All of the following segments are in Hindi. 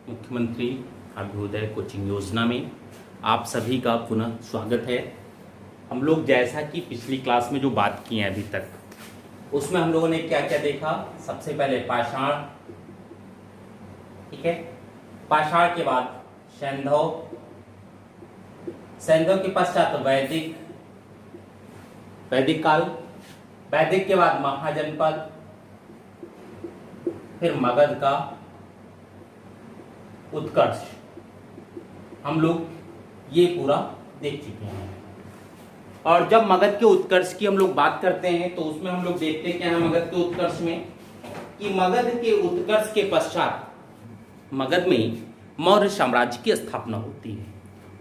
मुख्यमंत्री अभ्युदय कोचिंग योजना में आप सभी का पुनः स्वागत है। हम लोग जैसा कि पिछली क्लास में जो बात की है अभी तक, उसमें हम लोगों ने क्या क्या देखा। सबसे पहले पाषाण, ठीक है, पाषाण के बाद सैंधव, सैंधव के पश्चात वैदिक, वैदिक काल, वैदिक के बाद महाजनपद, फिर मगध का उत्कर्ष। हम लोग ये पूरा देख चुके हैं। और जब मगध के उत्कर्ष की हम लोग बात करते हैं तो उसमें हम लोग देखते हैं क्या है मगध के उत्कर्ष में, कि मगध के उत्कर्ष के पश्चात मगध में मौर्य साम्राज्य की स्थापना होती है।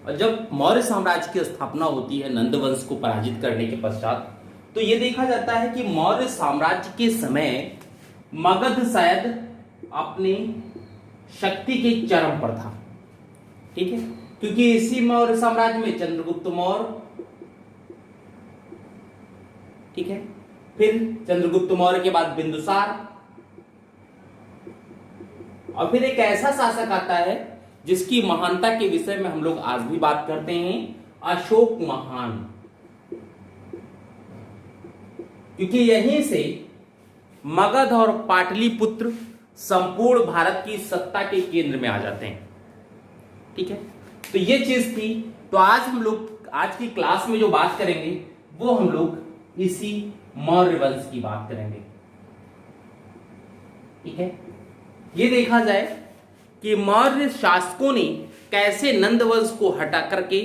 और जब मौर्य साम्राज्य की स्थापना होती है नंद वंश को पराजित करने के पश्चात, तो ये देखा जाता है कि मौर्य साम्राज्य के समय मगध शायद अपनी शक्ति के चरम पर था, ठीक है, क्योंकि इसी मौर्य साम्राज्य में चंद्रगुप्त मौर्य, ठीक है, फिर चंद्रगुप्त मौर्य के बाद बिंदुसार, और फिर एक ऐसा शासक आता है जिसकी महानता के विषय में हम लोग आज भी बात करते हैं, अशोक महान, क्योंकि यहीं से मगध और पाटलिपुत्र संपूर्ण भारत की सत्ता के केंद्र में आ जाते हैं, ठीक है। तो ये चीज थी। तो आज हम लोग आज की क्लास में जो बात करेंगे वो हम लोग इसी मौर्य वंश की बात करेंगे, ठीक है। ये देखा जाए कि मौर्य शासकों ने कैसे नंद वंश को हटा करके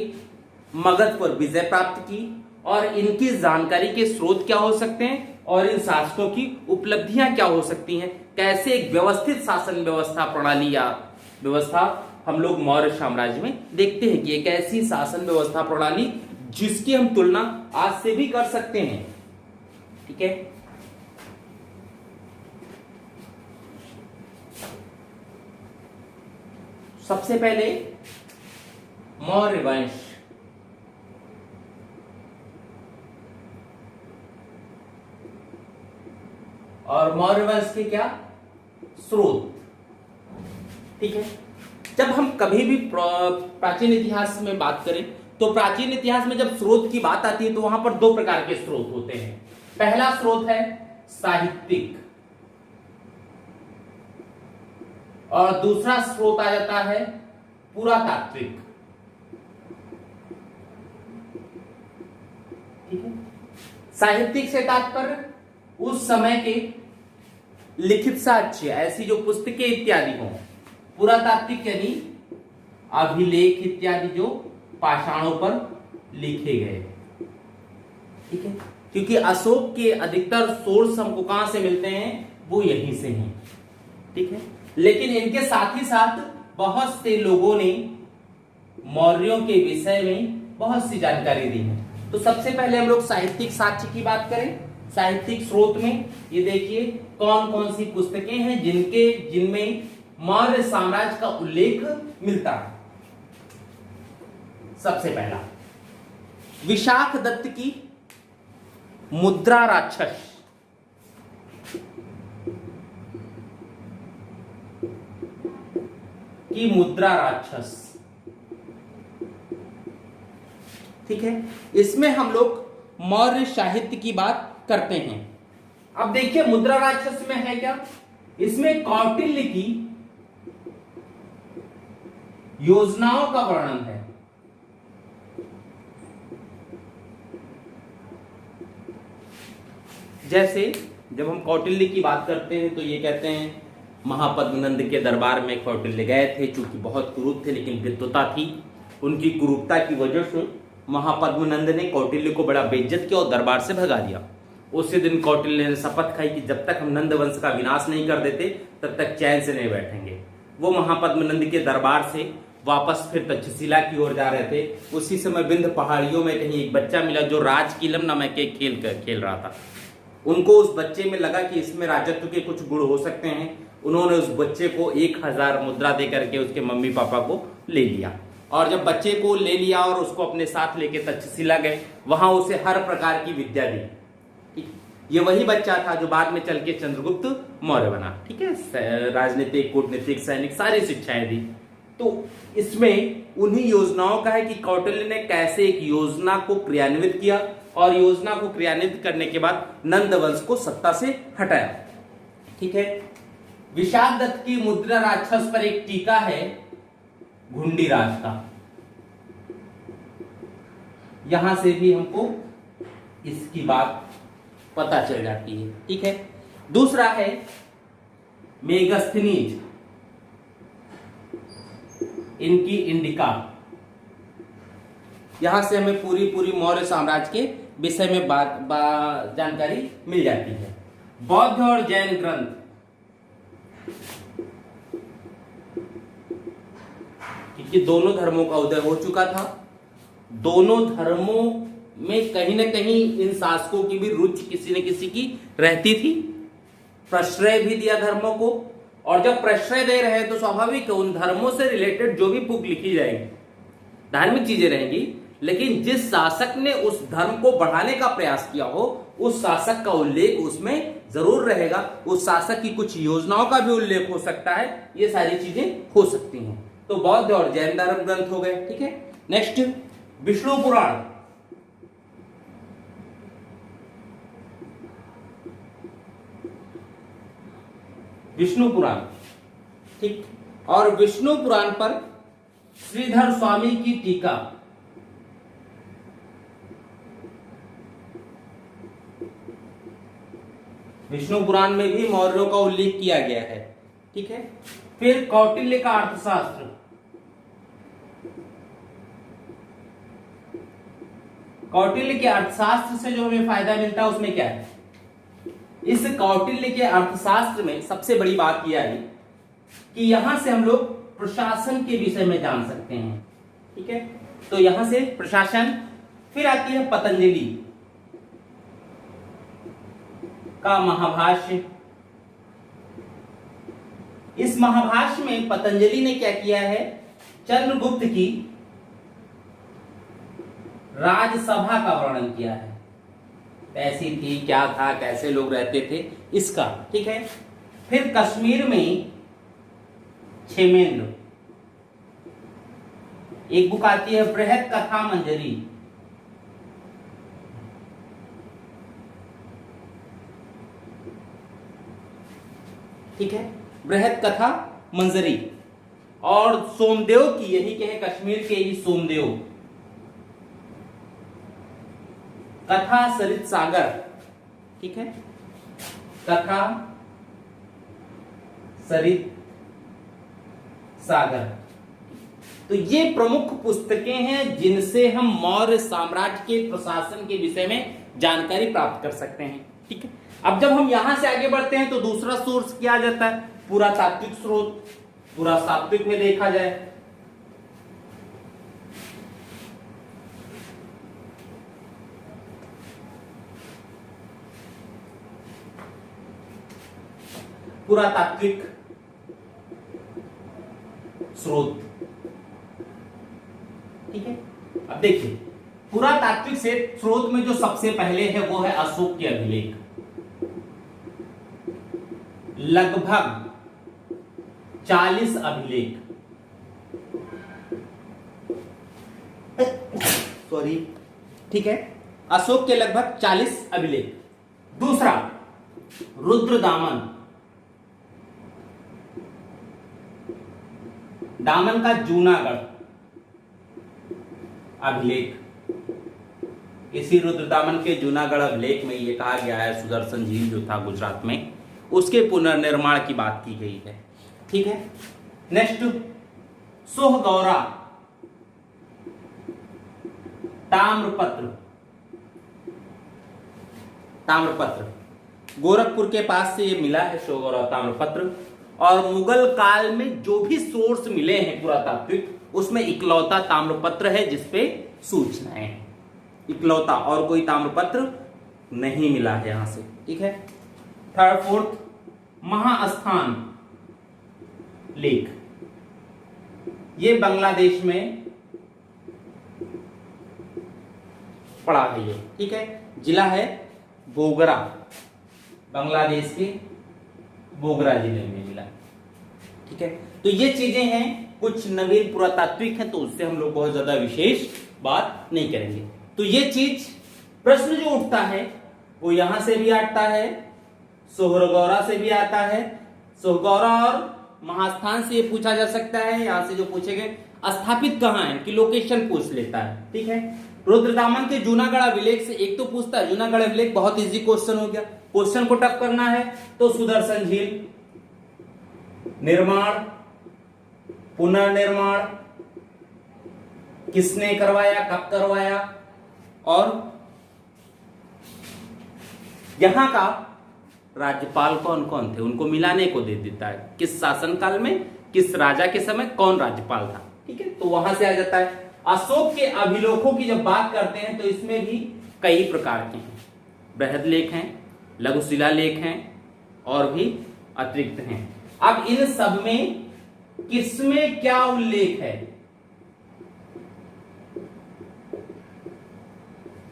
मगध पर विजय प्राप्त की, और इनकी जानकारी के स्रोत क्या हो सकते हैं और इन शासकों की उपलब्धियां क्या हो सकती हैं, कैसे एक व्यवस्थित शासन व्यवस्था प्रणाली या व्यवस्था हम लोग मौर्य साम्राज्य में देखते हैं कि एक ऐसी शासन व्यवस्था प्रणाली जिसकी हम तुलना आज से भी कर सकते हैं, ठीक है। सबसे पहले मौर्य वंश, और मौर्य वंश के क्या स्रोत, ठीक है। जब हम कभी भी प्राचीन इतिहास में बात करें तो प्राचीन इतिहास में जब स्रोत की बात आती है तो वहां पर दो प्रकार के स्रोत होते हैं। पहला स्रोत है साहित्यिक, और दूसरा स्रोत आ जाता है पुरातात्विक, ठीक है। साहित्यिक से तात्पर्य उस समय के लिखित साक्ष्य, ऐसी जो पुस्तकें इत्यादि हों। पुरातात्विक यानी अभिलेख इत्यादि जो पाषाणों पर लिखे गए, ठीक है, क्योंकि अशोक के अधिकतर सोर्स हमको कहां से मिलते हैं, वो यहीं से हैं, ठीक है। लेकिन इनके साथ ही साथ बहुत से लोगों ने मौर्यों के विषय में बहुत सी जानकारी दी है। तो सबसे पहले हम लोग साहित्यिक साक्ष्य की बात करें। साहित्यिक स्रोत में ये देखिए कौन कौन सी पुस्तकें हैं जिनमें मौर्य साम्राज्य का उल्लेख मिलता है। सबसे पहला विशाख दत्त की मुद्रा राक्षस, की मुद्रा राक्षस, ठीक है। इसमें हम लोग मौर्य साहित्य की बात करते हैं। अब देखिए मुद्रा राक्षस में है क्या, इसमें कौटिल्य की योजनाओं का वर्णन है। जैसे जब हम कौटिल्य की बात करते हैं तो ये कहते हैं महापद्मनंद के दरबार में कौटिल्य गए थे, चूंकि बहुत कुरूप थे लेकिन विद्वता थी। उनकी कुरूपता की वजह से महापद्मनंद ने कौटिल्य को बड़ा बेइज्जत किया और दरबार से भगा दिया। उसी दिन कौटिल्य ने शपथ खाई कि जब तक हम नंद वंश का विनाश नहीं कर देते तब तक चैन से नहीं बैठेंगे। वो महापद्मनंद के दरबार से वापस फिर तक्षशिला की ओर जा रहे थे। उसी समय विंध्य पहाड़ियों में कहीं एक बच्चा मिला जो राजकीलम नामक एक खेल रहा था। उनको उस बच्चे में लगा कि इसमें राजत्व के कुछ गुण हो सकते हैं। उन्होंने उस बच्चे को 1000 मुद्रा दे करके उसके मम्मी पापा को ले लिया, और जब बच्चे को ले लिया और उसको अपने साथ लेके तक्षशिला गए, वहां उसे हर प्रकार की विद्या दी। ये वही बच्चा था जो बाद में चल के चंद्रगुप्त मौर्य बना। ठीक है, राजनीतिक, कूटनीतिक, सैनिक सारी शिक्षाएं दी। तो इसमें उन्हीं योजनाओं का है कि कौटिल्य ने कैसे एक योजना को क्रियान्वित किया और योजना को क्रियान्वित करने के बाद नंद वंश को सत्ता से हटाया। ठीक है, विशाल दत्त की मुद्रा राक्षस पर एक टीका है घुंडी राज का, यहां से भी हमको इसकी बात पता चल जाती है। ठीक है, दूसरा है मेगस्थनीज, इनकी इंडिका, यहां से हमें पूरी मौर्य साम्राज्य के विषय में जानकारी मिल जाती है। बौद्ध और जैन ग्रंथ, क्योंकि दोनों धर्मों का उदय हो चुका था, दोनों धर्मों में कहीं ना कहीं इन शासकों की भी रुचि किसी न किसी की रहती थी, प्रश्रय भी दिया धर्मों को, और जब प्रश्रय दे रहे हैं तो स्वाभाविक है उन धर्मों से रिलेटेड जो भी बुक लिखी जाएगी धार्मिक चीजें रहेंगी, लेकिन जिस शासक ने उस धर्म को बढ़ाने का प्रयास किया हो उस शासक का उल्लेख उसमें जरूर रहेगा, उस शासक की कुछ योजनाओं का भी उल्लेख हो सकता है, ये सारी चीजें हो सकती हैं। तो बौद्ध और जैन धर्म ग्रंथ हो गए। ठीक है, नेक्स्ट विष्णु पुराण, विष्णु पुराण। ठीक, और विष्णु पुराण पर श्रीधर स्वामी की टीका, विष्णु पुराण में भी मौर्यों का उल्लेख किया गया है। ठीक है, फिर कौटिल्य का अर्थशास्त्र, कौटिल्य के अर्थशास्त्र से जो हमें फायदा मिलता है उसमें क्या है, इस कौटिल्य के अर्थशास्त्र में सबसे बड़ी बात यह है कि यहां से हम लोग प्रशासन के विषय में जान सकते हैं। ठीक है, तो यहां से प्रशासन, फिर आती है पतंजलि का महाभाष्य। इस महाभाष्य में पतंजलि ने क्या किया है, चंद्रगुप्त की राजसभा का वर्णन किया है, कैसी थी, क्या था, कैसे लोग रहते थे, इसका। ठीक है, फिर कश्मीर में क्षेमेंद्र, एक बुक आती है बृहद कथा मंजरी, ठीक है, बृहद कथा मंजरी, और सोमदेव की, यही के है कश्मीर के ही सोमदेव, कथा सरित सागर। ठीक है, कथा सरित सागर। तो ये प्रमुख पुस्तकें हैं जिनसे हम मौर्य साम्राज्य के प्रशासन के विषय में जानकारी प्राप्त कर सकते हैं। ठीक है, अब जब हम यहां से आगे बढ़ते हैं तो दूसरा सोर्स क्या आ जाता है, पुरातात्विक स्रोत। पुरातात्विक में देखा जाए पुरातात्विक स्रोत। ठीक है, अब देखिए पुरातात्विक से स्रोत में जो सबसे पहले है वो है अशोक के अभिलेख, लगभग 40 अभिलेख, सॉरी। ठीक है, अशोक के लगभग 40 अभिलेख। दूसरा रुद्रदामन, दामन का जूनागढ़ अभिलेख, इसी रुद्रदामन के जूनागढ़ अभिलेख में यह कहा गया है सुदर्शन झील जो था गुजरात में, उसके पुनर्निर्माण की बात की गई है। ठीक है, नेक्स्ट सोहगौरा ताम्रपत्र, ताम्रपत्र गोरखपुर के पास से ये मिला है सोहगौरा ताम्रपत्र, और मुगल काल में जो भी सोर्स मिले हैं पुरातात्विक उसमें इकलौता ताम्रपत्र है जिसपे सूचनाएं हैं, इकलौता, और कोई ताम्रपत्र नहीं मिला है यहां से। ठीक है, थर्ड फोर्थ महास्थान लेख, ये बांग्लादेश में पड़ा है ये। ठीक है, जिला है बोगरा, बांग्लादेश के बोगरा जिले में मिला। ठीक है, तो ये चीजें हैं, कुछ नवीन पुरातात्विक हैं, तो उससे हम लोग बहुत ज्यादा विशेष बात नहीं करेंगे। तो ये चीज प्रश्न जो उठता है वो यहां से भी आता है, सोहरगौरा से भी आता है। सोहरगौरा और महास्थान से ये पूछा जा सकता है, यहां से जो पूछेंगे स्थापित कहां है कि लोकेशन पूछ लेता है। ठीक है, रुद्रदामन के जूनागढ़ अभिलेख से एक तो पूछता है, जूनागढ़ अभिलेख बहुत इजी क्वेश्चन हो गया। क्वेश्चन को टफ करना है तो सुदर्शन झील निर्माण, पुनर्निर्माण किसने करवाया, कब करवाया, और यहां का राज्यपाल कौन कौन थे उनको मिलाने को दे देता है, किस शासनकाल में किस राजा के समय कौन राज्यपाल था। ठीक है, तो वहां से आ जाता है। अशोक के अभिलेखों की जब बात करते हैं तो इसमें भी कई प्रकार के हैं, बृहद लेख हैं, लघु शिलालेख हैं और भी अतिरिक्त हैं। अब इन सब में किसमें क्या उल्लेख है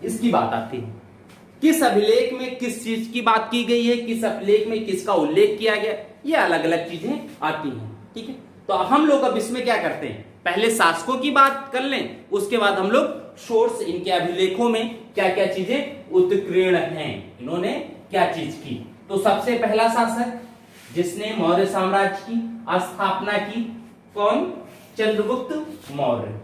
इसकी बात आती है, किस अभिलेख में किस चीज की बात की गई है, किस अभिलेख में किसका उल्लेख किया गया, ये अलग अलग चीजें आती हैं। ठीक है, तो हम लोग अब इसमें क्या करते हैं, पहले शासकों की बात कर लें, उसके बाद हम लोग सोर्स, इनके अभिलेखों में क्या क्या चीजें उत्कीर्ण हैं, इन्होंने क्या चीज की। तो सबसे पहला शासक जिसने मौर्य साम्राज्य की स्थापना की, कौन, चंद्रगुप्त मौर्य।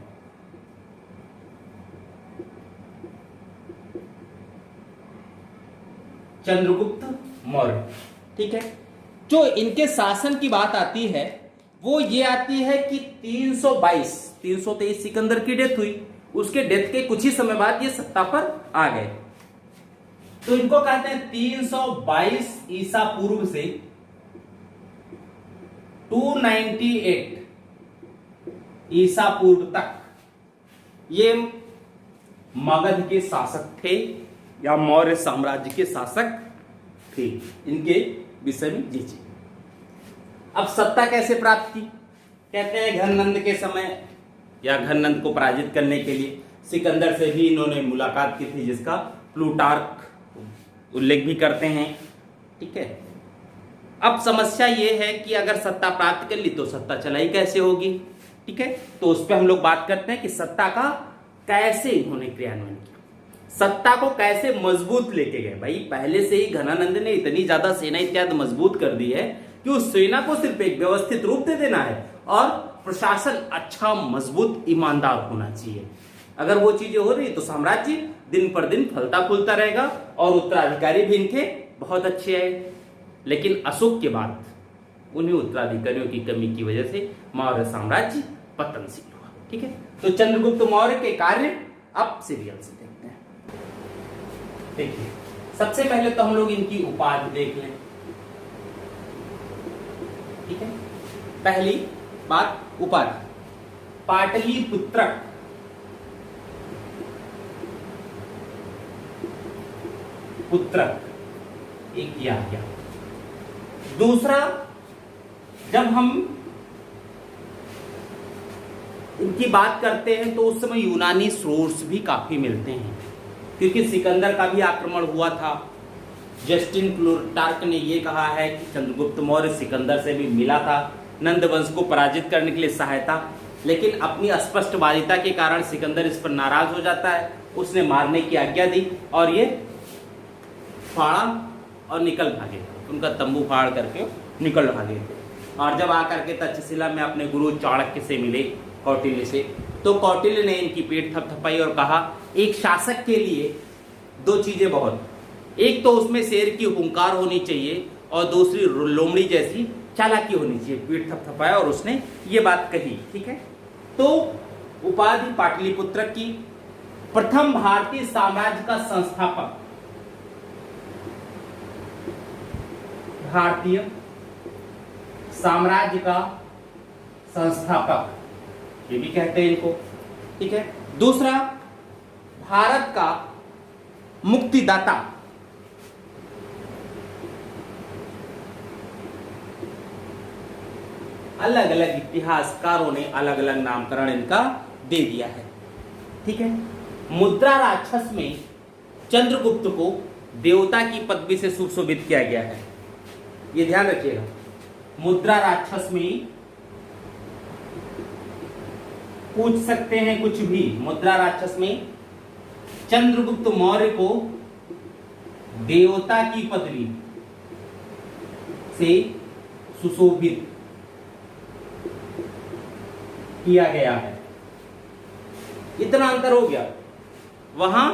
चंद्रगुप्त मौर्य। ठीक है, जो इनके शासन की बात आती है वो ये आती है कि 323 सिकंदर की डेथ हुई, उसके डेथ के कुछ ही समय बाद ये सत्ता पर आ गए। तो इनको कहते हैं 322 ईसा पूर्व से 298 ईसा पूर्व तक ये मगध के शासक थे या मौर्य साम्राज्य के शासक थे। इनके विषय में जी। अब सत्ता कैसे प्राप्त की, कहते हैं घननंद के समय या घननंद को पराजित करने के लिए सिकंदर से भी इन्होंने मुलाकात की थी, जिसका प्लूटार्क उल्लेख भी करते हैं। ठीक है, अब समस्या ये है कि अगर सत्ता प्राप्त कर ली तो सत्ता चलाई कैसे होगी। ठीक है, तो उस पर हम लोग बात करते हैं कि सत्ता का कैसे इन्होंने क्रियान्वयन किया, सत्ता को कैसे मजबूत लेके गए। भाई पहले से ही घनानंद ने इतनी ज्यादा सेना इत्यादि मजबूत कर दी है कि उस सेना को सिर्फ एक व्यवस्थित रूप दे देना है और प्रशासन अच्छा, मजबूत, ईमानदार होना चाहिए। अगर वो चीजें हो रही तो साम्राज्य दिन पर दिन फलता फूलता रहेगा और उत्तराधिकारी भी इनके बहुत अच्छे आए। लेकिन अशोक के बाद उन्हीं उत्तराधिकारियों की कमी की वजह से मौर्य साम्राज्य पतनशील हुआ। ठीक है, तो चंद्रगुप्त मौर्य के कार्य अब सीरियल से देखते हैं। देखिए, सबसे पहले तो हम लोग इनकी उपाधि देख लें। ठीक है, पहली बात उपाधि, पाटलिपुत्रक। पुत्रक एक किया गया। दूसरा, जब हम इनकी बात करते हैं तो उस समय यूनानी सोर्स भी काफी मिलते हैं, क्योंकि सिकंदर का भी आक्रमण हुआ था। जस्टिन प्लूटार्क ने यह कहा है कि चंद्रगुप्त मौर्य सिकंदर से भी मिला था नंद वंश को पराजित करने के लिए सहायता, लेकिन अपनी अस्पष्टवादिता के कारण सिकंदर इस पर नाराज हो जाता है। उसने मारने की आज्ञा दी और ये फाड़ा और निकल भागे, उनका तंबू फाड़ करके निकल भागे। और जब आकर के तक्षशिला में अपने गुरु चाणक्य से मिले, कौटिल्य से, तो कौटिल्य ने इनकी पीठ थपथपाई और कहा एक शासक के लिए दो चीजें बहुत, एक तो उसमें शेर की हुंकार होनी चाहिए और दूसरी लोमड़ी जैसी चालाकी होनी चाहिए। पीठ थपथपाया और उसने ये बात कही। ठीक है, तो उपाधि पाटलिपुत्र की, प्रथम भारतीय साम्राज्य का संस्थापक, भारतीय साम्राज्य का संस्थापक ये भी कहते हैं इनको। ठीक है, दूसरा, भारत का मुक्तिदाता, अलग अलग इतिहासकारों ने अलग अलग नामकरण इनका दे दिया है। ठीक है, मुद्रा राक्षस में चंद्रगुप्त को देवता की पदवी से सुशोभित किया गया है। ये ध्यान रखिएगा। मुद्रा राक्षस में पूछ सकते हैं कुछ भी। मुद्रा राक्षस में चंद्रगुप्त मौर्य को देवता की पदवी से सुशोभित किया गया है। इतना अंतर हो गया। वहां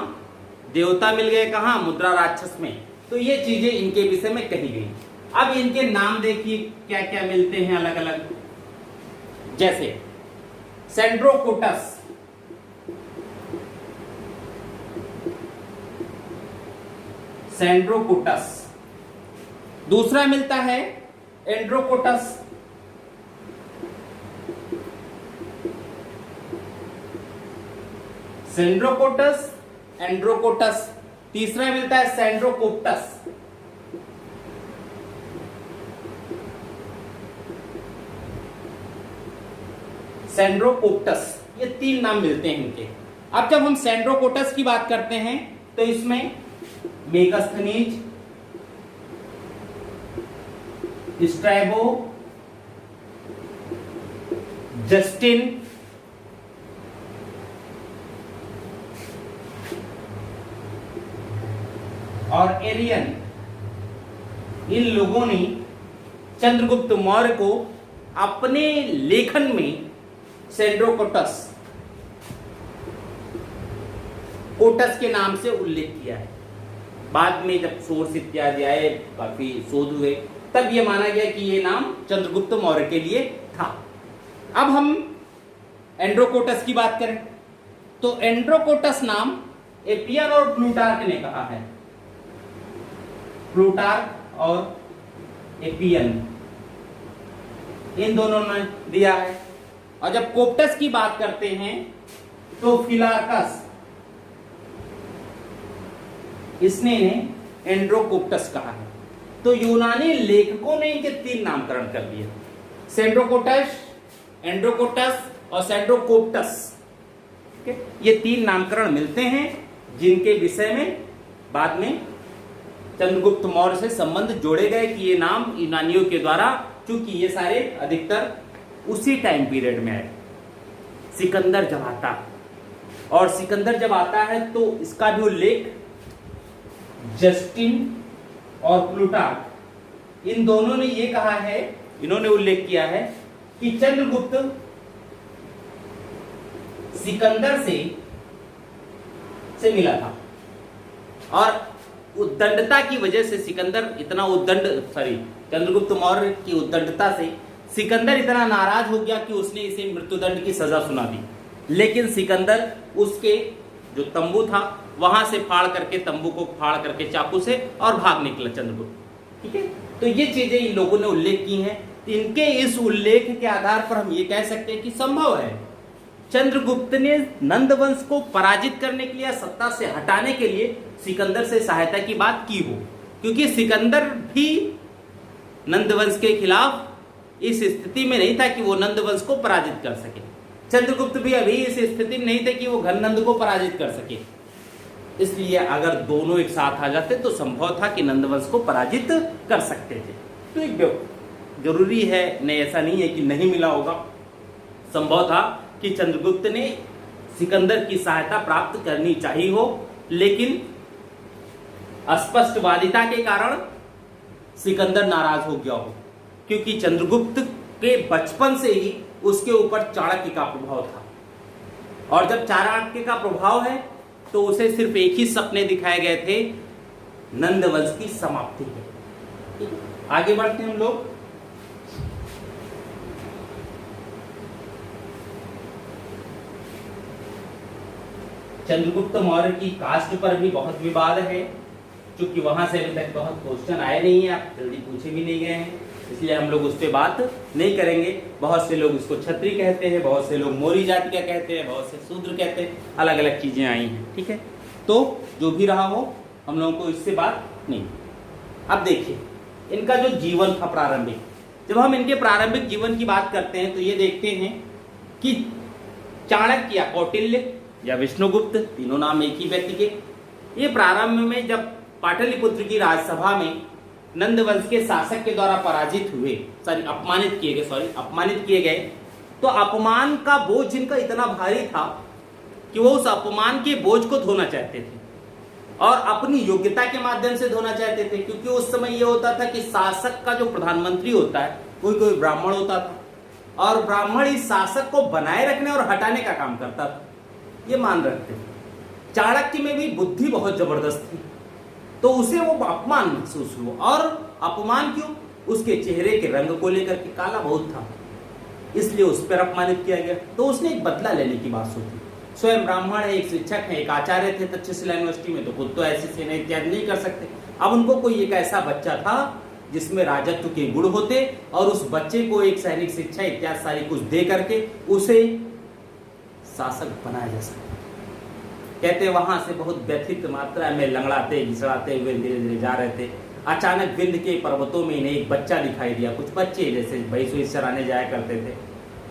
देवता मिल गए कहां? मुद्रा राक्षस में। तो ये चीजें इनके विषय में कही गई। अब इनके नाम देखिए क्या क्या मिलते हैं अलग अलग। जैसे सेंड्रोकोटस, सेंड्रोकोटस। दूसरा मिलता है एंड्रोकोटस, सेंड्रोकोटस, एंड्रोकोटस। तीसरा मिलता है सेंड्रोकोप्टस। सेंड्रोकोप्टस, ये तीन नाम मिलते हैं इनके। अब जब हम सेंड्रोकोटस की बात करते हैं तो इसमें मेगास्थनीज, स्ट्रैबो, जस्टिन और एरियन, इन लोगों ने चंद्रगुप्त मौर्य को अपने लेखन में सेंड्रोकोटस, कोटस के नाम से उल्लेख किया है। बाद में जब सोर्स इत्यादि आए, काफी शोध हुए, तब यह माना गया कि यह नाम चंद्रगुप्त मौर्य के लिए था। अब हम एंड्रोकोटस की बात करें तो एंड्रोकोटस नाम एपियन और प्लूटार्क ने कहा है। प्लूटार्क और एपियन, इन दोनों ने दिया है। और जब कोप्टस की बात करते हैं तो फिलार्कस, इसने एंड्रोकोप्टस कहा है। तो यूनानी लेखकों ने इनके तीन नामकरण कर दिए, सेंड्रोकोटस, एंड्रोकोटस और सेंड्रोकोप्टस। ये तीन नामकरण मिलते हैं जिनके विषय में बाद में चंद्रगुप्त मौर्य से संबंध जोड़े गए कि ये नाम यूनानियों के द्वारा, चूंकि ये सारे अधिकतर उसी टाइम पीरियड में आए। सिकंदर जब आता, और सिकंदर जब आता है तो इसका भी उल्लेख जस्टिन और प्लूटार्क, इन दोनों ने ये कहा है, इन्होंने उल्लेख किया है कि चंद्रगुप्त सिकंदर से मिला था और उद्दंडता की वजह से सिकंदर इतना चंद्रगुप्त मौर्य की उद्दंडता से सिकंदर इतना नाराज हो गया कि उसने इसे मृत्युदंड की सजा सुना दी। लेकिन सिकंदर उसके जो तंबू था वहां से तंबू को फाड़ करके चाकू से और भाग निकला चंद्रगुप्त। ठीक है, तो ये चीजें इन लोगों ने उल्लेख की हैं। इनके इस उल्लेख के आधार पर हम ये कह सकते हैं कि संभव है चंद्रगुप्त ने नंद वंश को पराजित करने के लिए, सत्ता से हटाने के लिए सिकंदर से सहायता की बात की हो, क्योंकि सिकंदर भी नंद वंश के खिलाफ इस स्थिति में नहीं था कि वो नंद वंश को पराजित कर सके। चंद्रगुप्त भी अभी इस स्थिति में नहीं थे कि वो घननंद को पराजित कर सके। इसलिए अगर दोनों एक साथ आ जाते तो संभव था कि नंद वंश को पराजित कर सकते थे। तो एक जरूरी है, नहीं ऐसा नहीं है कि नहीं मिला होगा, संभव था कि चंद्रगुप्त ने सिकंदर की सहायता प्राप्त करनी चाहिए हो, लेकिन अस्पष्टवादिता के कारण सिकंदर नाराज हो गया हो, क्योंकि चंद्रगुप्त के बचपन से ही उसके ऊपर चाणक्य का प्रभाव था। और जब चाणक्य का प्रभाव है तो उसे सिर्फ एक ही सपने दिखाए गए थे, नंद वंश की समाप्ति है। आगे बढ़ते हैं हम लोग। चंद्रगुप्त मौर्य की कास्ट पर भी बहुत विवाद है, क्योंकि वहां से अभी तक बहुत क्वेश्चन आए नहीं है, आप जल्दी पूछे भी नहीं गए हैं, इसलिए हम लोग उस पर बात नहीं करेंगे। बहुत से लोग उसको क्षत्रिय कहते हैं, बहुत से लोग मौर्य जाति का कहते हैं, बहुत से शूद्र कहते हैं, अलग अलग चीजें आई हैं। ठीक है, तो जो भी रहा हो, हम लोगों को इससे बात नहीं। अब देखिए इनका जो जीवन था प्रारंभिक, जब हम इनके प्रारंभिक जीवन की बात करते हैं तो ये देखते हैं कि चाणक्य या कौटिल्य या विष्णुगुप्त, तीनों नाम एक ही व्यक्ति के, ये प्रारंभ में जब पाटलिपुत्र की राजसभा में नंद वंश के शासक के द्वारा पराजित हुए, अपमानित किए गए, तो अपमान का बोझ जिनका इतना भारी था कि वो उस अपमान के बोझ को धोना चाहते थे और अपनी योग्यता के माध्यम से धोना चाहते थे, क्योंकि उस समय ये होता था कि शासक का जो प्रधानमंत्री होता है कोई ब्राह्मण होता था और ब्राह्मण इस शासक को बनाए रखने और हटाने का काम करता था, ये मान रखते थे। चाणक्य में भी बुद्धि बहुत जबरदस्त थी, तो उसे वो अपमान महसूस हुआ। और अपमान क्यों? उसके चेहरे के रंग को लेकर के, काला बहुत था, इसलिए उस पर अपमानित किया गया। तो उसने एक बदला लेने की बात सोची। स्वयं ब्राह्मण है, एक शिक्षक है, एक आचार्य थे तक्षशिला यूनिवर्सिटी में, तो खुद तो ऐसी सेना इत्यादि नहीं कर सकते। अब उनको कोई एक ऐसा बच्चा था जिसमें राजत्व के गुण होते और उस बच्चे को एक सैनिक शिक्षा इत्यादि सारी कुछ दे करके उसे शासक बनाया जा सकता। कहते वहां से बहुत व्यथित मात्रा में लंगड़ाते घिसड़ाते हुए धीरे धीरे जा रहे थे। अचानक विंध्य के पर्वतों में इन्हें एक बच्चा दिखाई दिया। कुछ बच्चे जैसे भैंस वैंस चराने जाया करते थे,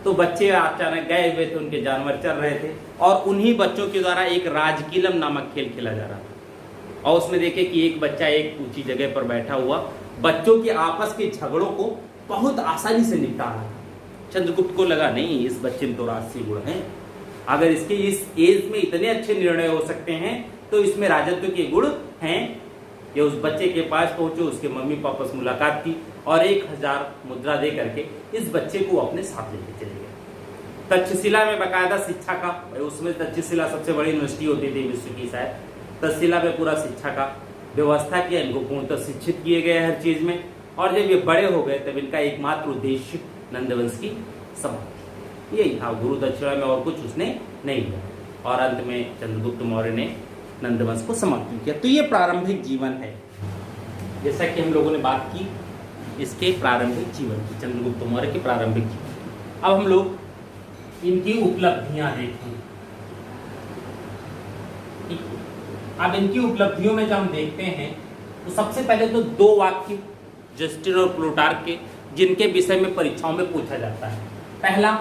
तो बच्चे अचानक गए हुए थे, उनके जानवर चल रहे थे और उन्हीं बच्चों के द्वारा एक राजकीलम नामक खेल खेला जा रहा था। और उसमें देखे कि एक बच्चा एक ऊंची जगह पर बैठा हुआ बच्चों के आपस के झगड़ों को बहुत आसानी से निपटा रहा था। चंद्रगुप्त को लगा नहीं, इस बच्चे में तो राजसी गुण हैं, अगर इसके इस एज में इतने अच्छे निर्णय हो सकते हैं तो इसमें राजत्व के गुण हैं। ये उस बच्चे के पास पहुंचे, उसके मम्मी पापा से मुलाकात की और 1000 मुद्रा दे करके इस बच्चे को अपने साथ लेके चले गए। तक्षशिला में बाकायदा शिक्षा का, उसमें तक्षशिला सबसे बड़ी यूनिवर्सिटी होती थी विश्व की शायद, तक्षशिला में पूरा शिक्षा का व्यवस्था किया, इनको पूर्णतः शिक्षित किए गए हर चीज में। और जब ये बड़े हो गए तब इनका एकमात्र उद्देश्य नंदवंश की समाप्ति, यही था। गुरु दक्षिणा में और कुछ उसने नहीं लिया और अंत में चंद्रगुप्त मौर्य ने नंदवंश को समाप्त किया। तो ये प्रारंभिक जीवन है, जैसा कि हम लोगों ने बात की इसके प्रारंभिक जीवन की, चंद्रगुप्त मौर्य के प्रारंभिक जीवन। अब हम लोग इनकी उपलब्धियां देखें। अब इनकी उपलब्धियों में जब हम देखते हैं तो सबसे पहले तो 2 वाक्य जस्टिन और प्लूटार्क के, जिनके विषय में परीक्षाओं में पूछा जाता है। पहला,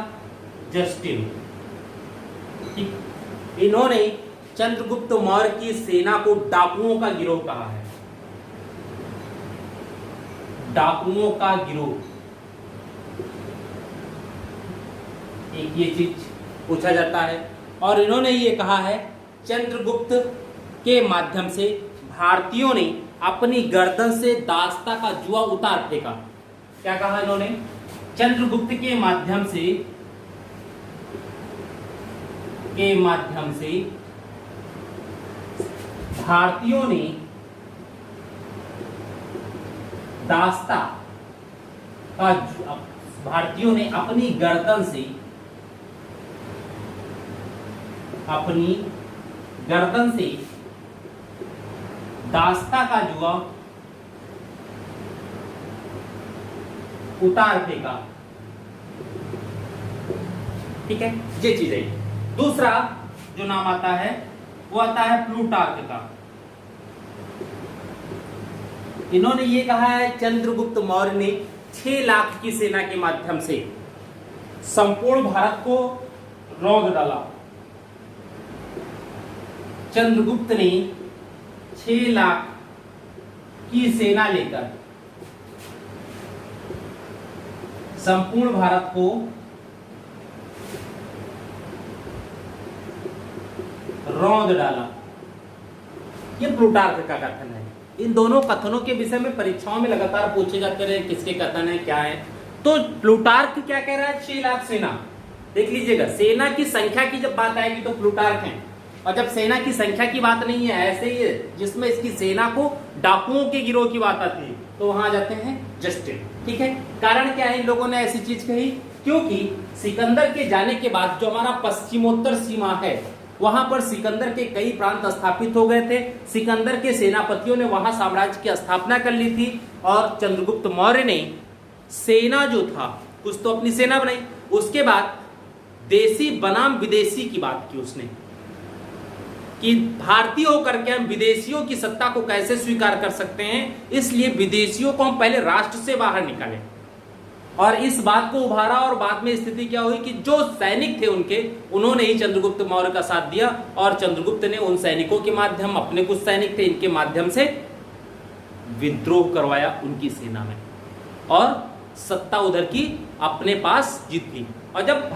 जस्टिन, इन्होंने चंद्रगुप्त मौर्य की सेना को डाकुओं का गिरोह कहा है। डाकुओं का गिरोह, एक ये चीज पूछा जाता है। और इन्होंने ये कहा है चंद्रगुप्त के माध्यम से भारतीयों ने अपनी गर्दन से दास्ता का जुआ उतार फेंका। क्या कहा इन्होंने? चंद्रगुप्त के माध्यम से भारतीयों ने दास्ता का, भारतीयों ने अपनी गर्दन से दास्ता का जुआ उतार फेंका। ठीक है, ये चीज है। दूसरा जो नाम आता है वो आता है प्लूटार्क का। इन्होंने ये कहा है चंद्रगुप्त मौर्य ने 6 लाख की सेना के माध्यम से संपूर्ण भारत को रौंद डाला। चंद्रगुप्त ने 6 लाख की सेना लेकर संपूर्ण भारत को रौंद डाला। ये प्लूटार्क का कथन है। इन दोनों कथनों के विषय में परीक्षाओं में लगातार पूछे जाते रहे किसके कथन है, क्या है। तो प्लूटार्क क्या कह रहा है? 6 लाख सेना। देख लीजिएगा, सेना की संख्या की जब बात आएगी तो प्लूटार्क है, और जब सेना की संख्या की बात नहीं है, ऐसे ही है जिसमें इसकी सेना को डाकुओं के गिरोह की बात आती है तो वहां जाते हैं जस्टिन। ठीक है, कारण क्या है इन लोगों ने ऐसी चीज कही? क्योंकि सिकंदर के जाने के बाद जो हमारा पश्चिमोत्तर सीमा है वहां पर सिकंदर के कई प्रांत स्थापित हो गए थे। सिकंदर के सेनापतियों ने वहां साम्राज्य की स्थापना कर ली थी और चंद्रगुप्त मौर्य ने सेना जो था कुछ तो अपनी सेना बनाई। उसके बाद देसी बनाम विदेशी की बात की उसने कि भारतीय होकर के हम विदेशियों की सत्ता को कैसे स्वीकार कर सकते हैं, इसलिए विदेशियों को हम पहले राष्ट्र से बाहर निकालें। और इस बात को उभारा और बाद में स्थिति क्या हुई कि जो सैनिक थे उनके, उन्होंने ही चंद्रगुप्त मौर्य का साथ दिया और चंद्रगुप्त ने उन सैनिकों के माध्यम, अपने कुछ सैनिक थे इनके माध्यम से विद्रोह करवाया उनकी सेना में और सत्ता उधर की अपने पास जीत ली। और जब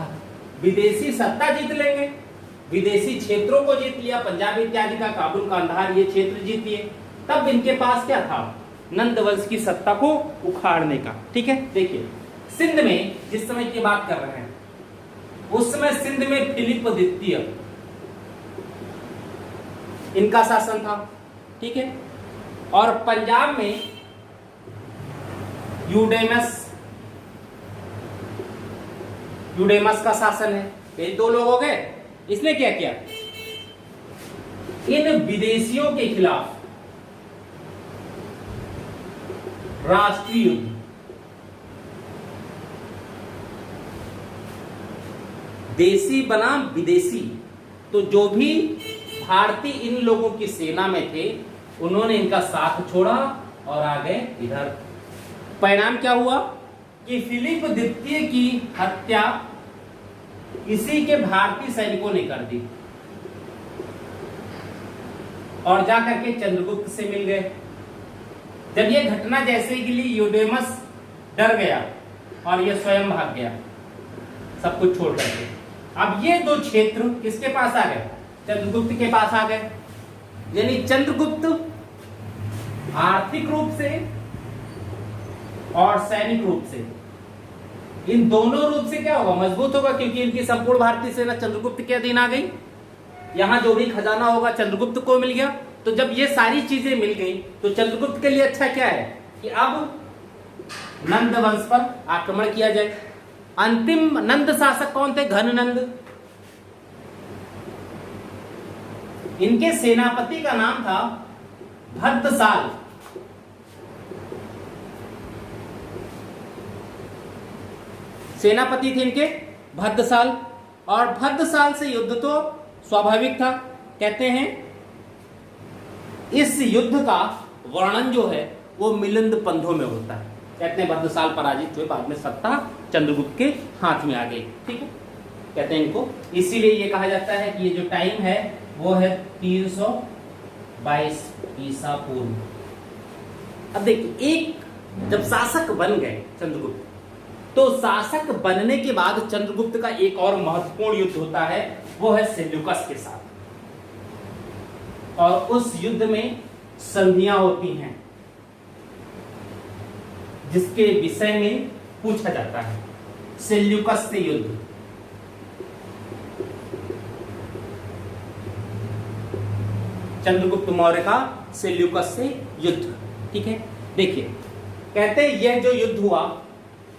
विदेशी सत्ता जीत लेंगे, विदेशी क्षेत्रों को जीत लिया, पंजाब इत्यादि का, काबुल, कांधार ये क्षेत्र जीत लिए, तब इनके पास क्या था, नंद वंश की सत्ता को उखाड़ने का। ठीक है, देखिए सिंध में जिस समय की बात कर रहे हैं, उस समय सिंध में फिलिप द्वितीय इनका शासन था। ठीक है, और पंजाब में यूडेमस का शासन है। ये दो लोग हो गए। इसने क्या किया, इन विदेशियों के खिलाफ राष्ट्रीय युद्ध, देशी बनाम विदेशी, तो जो भी भारतीय इन लोगों की सेना में थे उन्होंने इनका साथ छोड़ा और आ गए इधर। परिणाम क्या हुआ कि फिलिप द्वितीय की हत्या इसी के भारतीय सैनिकों ने कर दी और जाकर के चंद्रगुप्त से मिल गए। जब ये घटना जैसे के लिए यूडेमस डर गया और ये स्वयं भाग गया सब कुछ छोड़ करके। अब ये दो क्षेत्र किसके पास आ गए, चंद्रगुप्त के पास आ गए। यानी चंद्रगुप्त आर्थिक रूप से और सैनिक रूप से, इन दोनों रूप से क्या होगा, मजबूत होगा, क्योंकि इनकी संपूर्ण भारतीय सेना चंद्रगुप्त के अधीन आ गई। यहां जो भी खजाना होगा चंद्रगुप्त को मिल गया। तो जब ये सारी चीजें मिल गई तो चंद्रगुप्त के लिए अच्छा क्या है कि अब नंद वंश पर आक्रमण किया जाए। अंतिम नंद शासक कौन थे, घननंद। इनके सेनापति का नाम था भद्दसाल। सेनापति थे इनके भद्दसाल, और भद्दसाल से युद्ध तो स्वाभाविक था। कहते हैं इस युद्ध का वर्णन जो है वो मिलिंद पंथों में होता है। कहते हैं भद्दसाल पराजित हुए, बाद में सत्ता चंद्रगुप्त के हाथ में आ गई। ठीक है, कहते हैं इनको, इसीलिए ये कहा जाता है कि ये जो टाइम है वो है 322 ईसा पूर्व। अब देखिए, एक जब शासक बन गए चंद्रगुप्त, तो शासक बनने के बाद चंद्रगुप्त का एक और महत्वपूर्ण युद्ध होता है, वो है सेल्यूकस के साथ। और उस युद्ध में संधियां होती हैं जिसके विषय में पूछा जाता है, सेल्यूकस से युद्ध। चंद्रगुप्त मौर्य का सेल्यूकस से युद्ध। ठीक है, देखिए कहते हैं यह जो युद्ध हुआ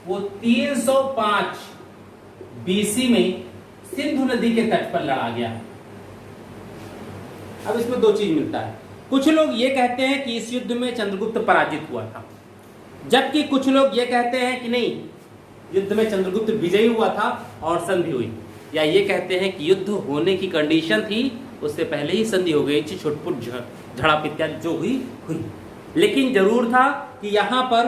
वो 305 बीसी में सिंधु नदी के तट पर लड़ा गया। अब इसमें दो चीज मिलता है, कुछ लोग ये कहते हैं कि इस युद्ध में चंद्रगुप्त पराजित हुआ था, जबकि कुछ लोग ये कहते हैं कि नहीं, युद्ध में चंद्रगुप्त विजयी हुआ था और संधि हुई। या ये कहते हैं कि युद्ध होने की कंडीशन थी, उससे पहले ही संधि हो गई, छुटपुट झड़प इत्यादि जो हुई। लेकिन जरूर था कि यहां पर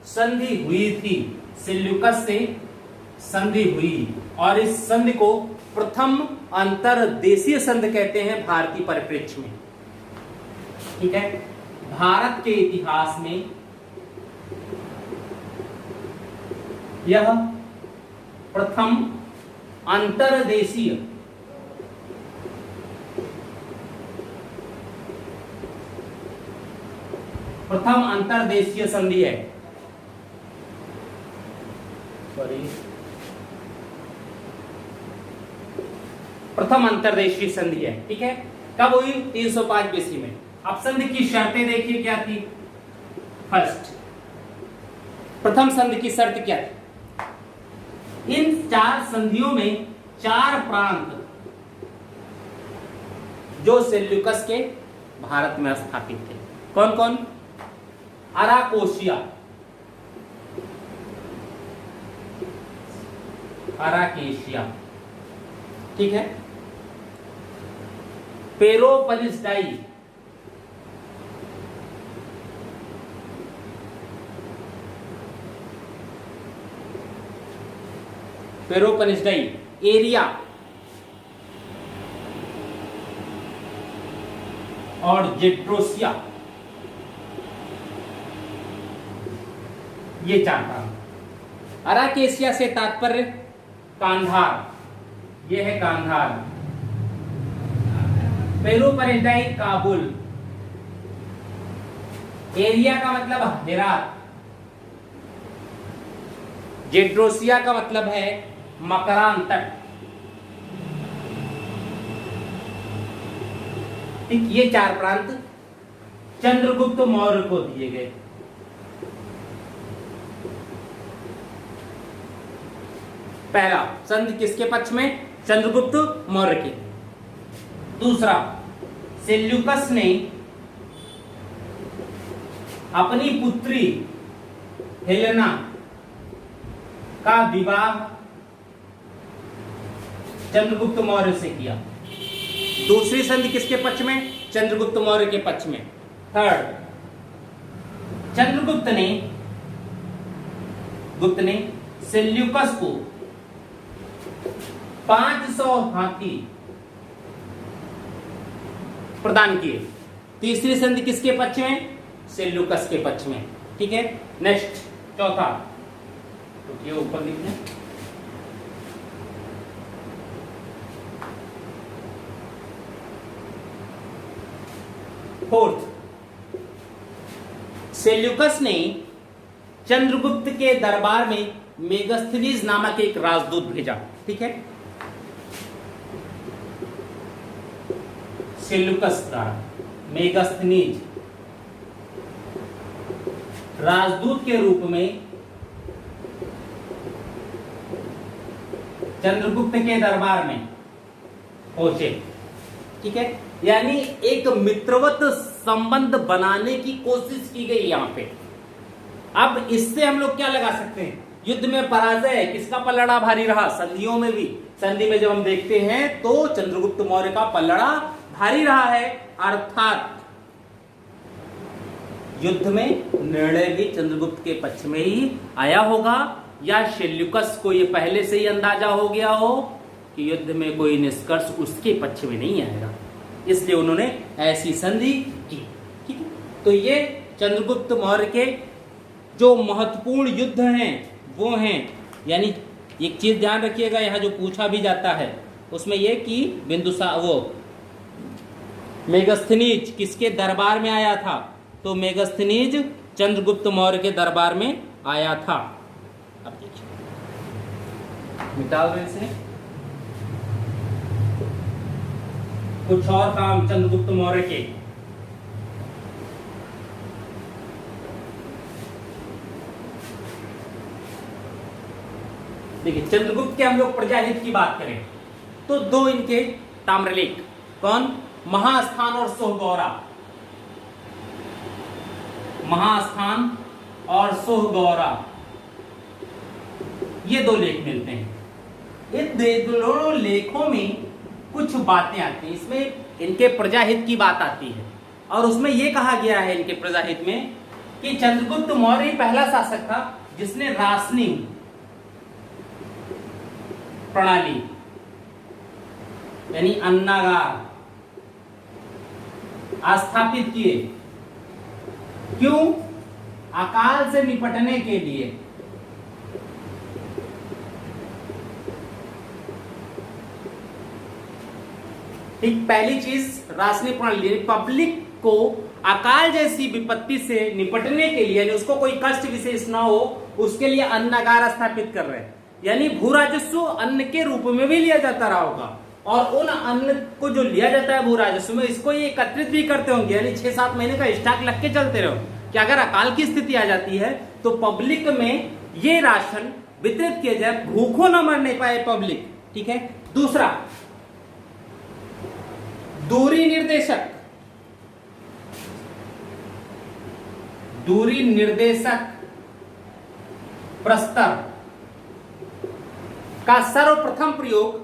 संधि हुई थी, सेल्यूकस से संधि हुई, और इस संधि को प्रथम अंतरदेशीय संधि कहते हैं भारतीय परिप्रेक्ष्य में। ठीक है, भारत के इतिहास में यह प्रथम अंतरदेशीय संधि है। प्रथम अंतरदेशीय संधि है। ठीक है, कब हुई, 305 बीसी में। अब संधि की शर्तें देखिए क्या थी। फर्स्ट, प्रथम संधि की शर्त क्या थी, इन 4 संधियों में 4 प्रांत जो सेल्यूकस के भारत में स्थापित थे। कौन कौन, अराकोशिया, अराकेशिया, ठीक है, पेरोपलिसडाई, पेरोपलिसडाई, एरिया और जेट्रोसिया, ये 4 प्रांत। अरब एशिया से तात्पर्य कांधार, ये है कांधार। पेरोपरिडाई काबुल, एरिया का मतलब हेरात। जेड्रोसिया का मतलब है मकरान तट। ठीक, ये 4 प्रांत चंद्रगुप्त मौर्य को दिए गए। पहला संधि किसके पक्ष में? चंद्रगुप्त मौर्य के। दूसरा, सेल्यूकस ने अपनी पुत्री हेलेना का विवाह चंद्रगुप्त मौर्य से किया। दूसरी संधि किसके पक्ष में? चंद्रगुप्त मौर्य के पक्ष में। थर्ड, चंद्रगुप्त ने सेल्यूकस को 500 हाथी प्रदान किए। तीसरी संधि किसके पक्ष में? सेल्यूकस के पक्ष में। ठीक है, नेक्स्ट चौथा, तो ये ऊपर लिखना। फोर्थ, सेल्यूकस ने चंद्रगुप्त के दरबार में मेगस्थनीज नामक एक राजदूत भेजा। ठीक है, सेल्यूकस द्वारा मेगस्थनीज राजदूत के रूप में चंद्रगुप्त के दरबार में पहुंचे। ठीक है, यानी एक मित्रवत संबंध बनाने की कोशिश की गई यहां पे। अब इससे हम लोग क्या लगा सकते हैं? युद्ध में पराजय किसका पलड़ा भारी रहा? संधियों में भी, संधि में जब हम देखते हैं तो चंद्रगुप्त मौर्य का पलड़ा भारी रहा है, अर्थात युद्ध में निर्णय भी चंद्रगुप्त के पक्ष में ही आया होगा, या सेल्यूकस को ये पहले से ही अंदाजा हो गया हो कि युद्ध में कोई निष्कर्ष उसके पक्ष में नहीं आएगा, इसलिए उन्होंने ऐसी संधि की। ठीक है, तो ये चंद्रगुप्त मौर्य के जो महत्वपूर्ण युद्ध हैं वो हैं। यानी एक चीज ध्यान रखिएगा, यहां जो पूछा भी जाता है उसमें यह कि बिंदुसार वो मेगस्थनीज किसके दरबार में आया था? तो मेगस्थनीज चंद्रगुप्त मौर्य के दरबार में आया था। अब देखिए, मिटा दो इसे। कुछ और काम चंद्रगुप्त मौर्य के। देखिए, चंद्रगुप्त के हम लोग प्रजाहित की बात करें तो 2 इनके ताम्रलेख, कौन? महास्थान और सोहगौरा। महास्थान और सोहगौरा, ये 2 लेख मिलते हैं। इन दोनों लेखों में कुछ बातें आती हैं, इसमें इनके प्रजाहित की बात आती है, और उसमें यह कहा गया है इनके प्रजाहित में कि चंद्रगुप्त मौर्य पहला शासक था जिसने राशनिंग प्रणाली यानी अन्नागार स्थापित किए। क्यों? अकाल से निपटने के लिए। ठीक, पहली चीज राशनिंग प्रणाली, पब्लिक को अकाल जैसी विपत्ति से निपटने के लिए, यानी उसको कोई कष्ट विशेष ना हो, उसके लिए अन्नागार स्थापित कर रहे हैं। यानी भू राजस्व अन्न के रूप में भी लिया जाता रहा होगा, और उन अन्न को जो लिया जाता है भू राजस्व में, इसको ये एकत्रित भी करते होंगे, यानी 6-7 महीने का स्टॉक लग के चलते रहो कि अगर अकाल की स्थिति आ जाती है तो पब्लिक में ये राशन वितरित किया जाए, भूखों न मरने पाए पब्लिक। ठीक है, दूसरा दूरी निर्देशक, दूरी निर्देशक प्रस्तर का सर्वप्रथम प्रयोग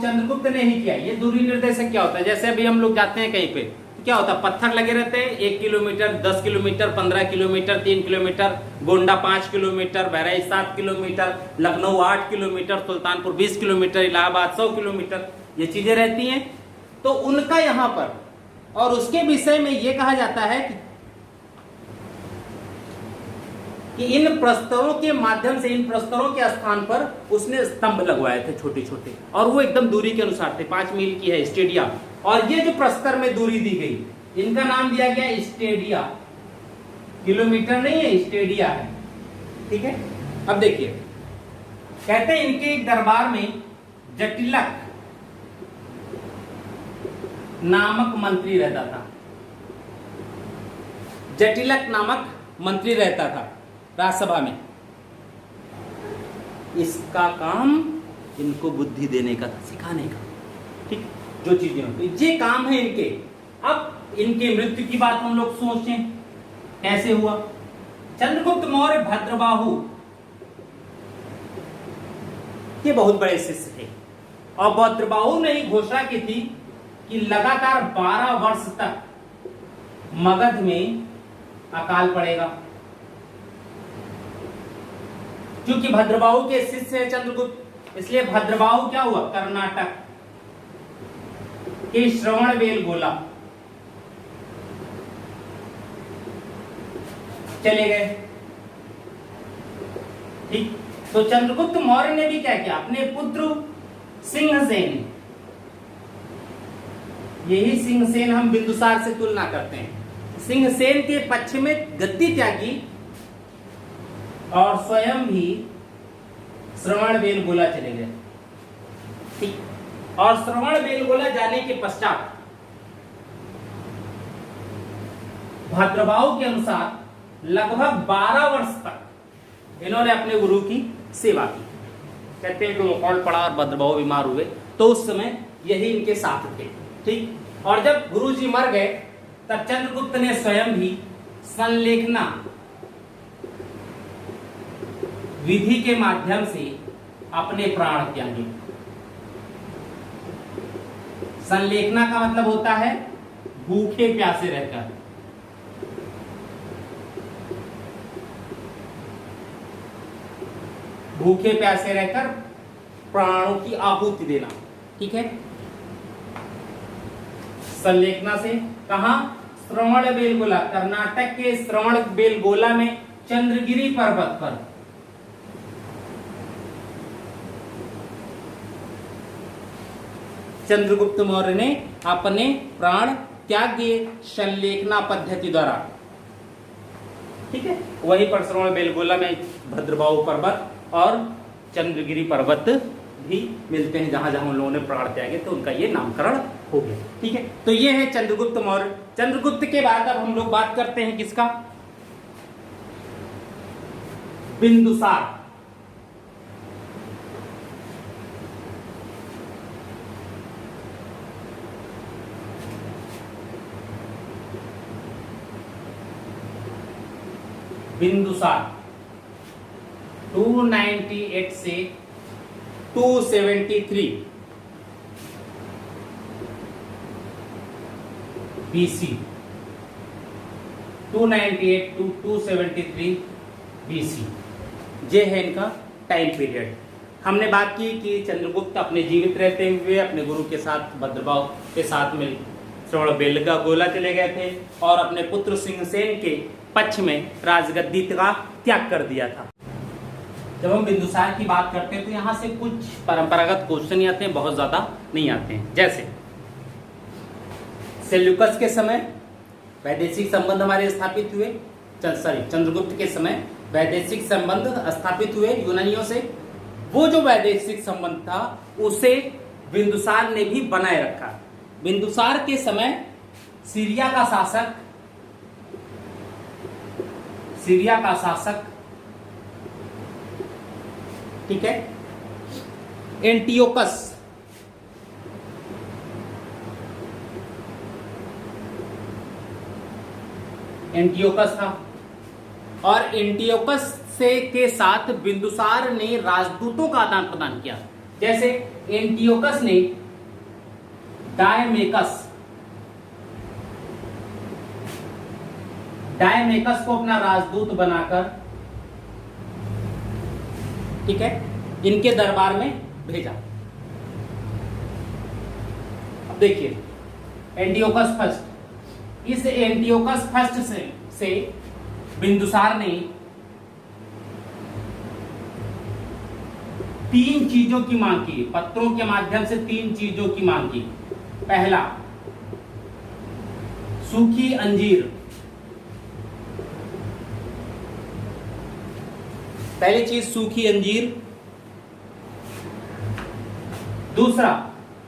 चंद्रगुप्त ने ही किया। ये दूरी निर्देशक क्या होता है? जैसे अभी हम लोग जाते हैं कहीं पे, तो क्या होता है? पत्थर लगे रहते हैं, 1 kilometre, 10 kilometre, 15 kilometre, 3 kilometre, Gonda 5 kilometre, Bahraich 7 kilometre, Lucknow 8 kilometre, Sultanpur 20 kilometre, Allahabad 100 kilometre, ये चीजें रहती हैं। तो उनका यहां पर, और उसके विषय में यह कहा जाता है कि इन प्रस्तरों के माध्यम से, इन प्रस्तरों के स्थान पर उसने स्तंभ लगवाए थे छोटे छोटे, और वो एकदम दूरी के अनुसार थे। 5 मील की है स्टेडिया, और ये जो प्रस्तर में दूरी दी गई, इनका नाम दिया गया स्टेडिया। किलोमीटर नहीं है, स्टेडिया है। ठीक है, अब देखिए, कहते हैं इनके एक दरबार में जटिलक नामक मंत्री रहता था। जटिलक नामक मंत्री रहता था राज्यसभा में। इसका काम इनको बुद्धि देने का था, सिखाने का। ठीक, जो चीजें होती, ये काम है इनके। अब इनके मृत्यु की बात हम लोग सोचें, कैसे हुआ। चंद्रगुप्त मौर्य भद्रबाहु के बहुत बड़े शिष्य थे, और भद्रबाहु ने ही घोषणा की थी कि लगातार 12 वर्ष तक मगध में अकाल पड़ेगा। क्योंकि भद्रबाहु के शिष्य है चंद्रगुप्त, इसलिए भद्रबाहु क्या हुआ, कर्नाटक के श्रवणबेलगोला चले गए। ठीक, तो चंद्रगुप्त मौर्य ने भी क्या किया, अपने पुत्र सिंहसेन, यही सिंहसेन हम बिंदुसार से तुलना करते हैं, सिंहसेन के पक्ष में गद्दी त्यागी और स्वयं भी श्रवणबेलगोला चले गए। ठीक, और श्रवणबेलगोला जाने के पश्चात भद्रबाहु के अनुसार लगभग 12 वर्ष तक इन्होंने अपने गुरु की सेवा की। कहते हैं कि मुकौल पड़ा और भद्रबाहु बीमार हुए, तो उस समय यही इनके साथ थे। ठीक, और जब गुरुजी मर गए, तब चंद्रगुप्त ने स्वयं भी संलेखना विधि के माध्यम से अपने प्राण त्यागे। संलेखना का मतलब होता है भूखे प्यासे रहकर। भूखे प्यासे रहकर प्राणों की आहुति देना। ठीक है, संलेखना से कहा, श्रवणबेलगोला, कर्नाटक के श्रवणबेलगोला में चंद्रगिरी पर्वत पर चंद्रगुप्त मौर्य ने अपने प्राण त्याग दिए संलेखना पद्धति द्वारा। ठीक है, वहीं पर श्रवणबेलगोला में भद्रबाहु पर्वत और चंद्रगिरी पर्वत भी मिलते हैं, जहां जहां उन लोगों ने प्राण त्यागे, तो उनका ये नामकरण हो गया। ठीक है, तो ये है चंद्रगुप्त मौर्य। चंद्रगुप्त के बाद अब हम लोग बात करते हैं किसका, बिंदुसार। बिंदुसार 298 से 273 BC, 298 to 273 BC, ये है इनका टाइम पीरियड। हमने बात की कि चंद्रगुप्त अपने जीवित रहते हुए अपने गुरु के साथ, भद्रबाहु के साथ में श्रवणबेलगोला चले गए थे, और अपने पुत्र सिंहसेन के पक्ष में राजगद्दी का त्याग कर दिया था। जब हम बिंदुसार की बात करते हैं तो यहाँ से कुछ परंपरागत क्वेश्चन आते हैं, बहुत ज्यादा नहीं आते हैं। जैसे सेल्यूकस के समय वैदेशिक संबंध हमारे स्थापित हुए, चंद्रगुप्त के समय वैदेशिक संबंध स्थापित हुए यूनानियों से। वो जो वैदेशिक संबंध था उसे बिंदुसार ने भी बनाए रखा। बिंदुसार के समय सीरिया का शासक ठीक है, एंटियोकस था, और एंटियोकस के साथ बिंदुसार ने राजदूतों का आदान प्रदान किया। जैसे एंटियोकस ने डायमेकस को अपना राजदूत बनाकर, ठीक है, इनके दरबार में भेजा। अब देखिए एंटियोकस फर्स्ट। इस एंटियोकस फर्स्ट से बिंदुसार ने 3 चीजों की मांग की, पत्रों के माध्यम से 3 चीजों की मांग की। पहला, सूखी अंजीर। पहली चीज सूखी अंजीर। दूसरा,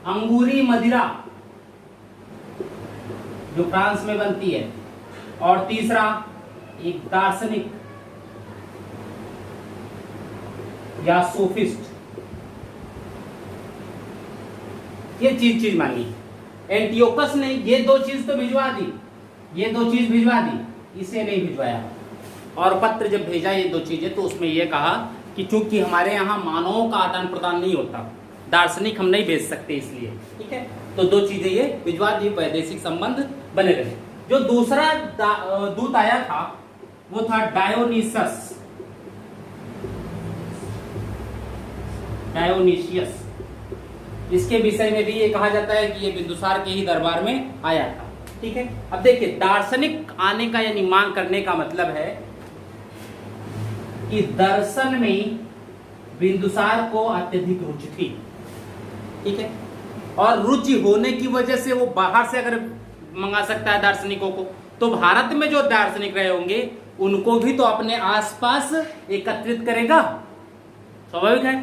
अंगूरी मदिरा जो फ्रांस में बनती है। और तीसरा, एक दार्शनिक या सोफिस्ट। ये चीज मांगी। एंटियोकस ने ये 2 चीज तो भिजवा दी, ये 2 चीज भिजवा दी, इसे नहीं भिजवाया। और पत्र जब भेजा ये 2 चीजें, तो उसमें यह कहा कि चूंकि हमारे यहाँ मानवों का आदान प्रदान नहीं होता, दार्शनिक हम नहीं भेज सकते, इसलिए ठीक है, तो 2 चीजें ये भिजवा दी, वैदेशिक संबंध बने रहे। जो दूसरा दूत आया था वो था डायोनिसियस। इसके विषय में भी ये कहा जाता है कि ये बिंदुसार के ही दरबार में आया था। ठीक है, अब देखिए, दार्शनिक आने का यानी मांग करने का मतलब है कि दर्शन में बिंदुसार को अत्यधिक रुचि थी। ठीक है, और रुचि होने की वजह से वो बाहर से अगर मंगा सकता है दार्शनिकों को, तो भारत में जो दार्शनिक रहे होंगे उनको भी तो अपने आसपास एकत्रित करेगा, स्वाभाविक है।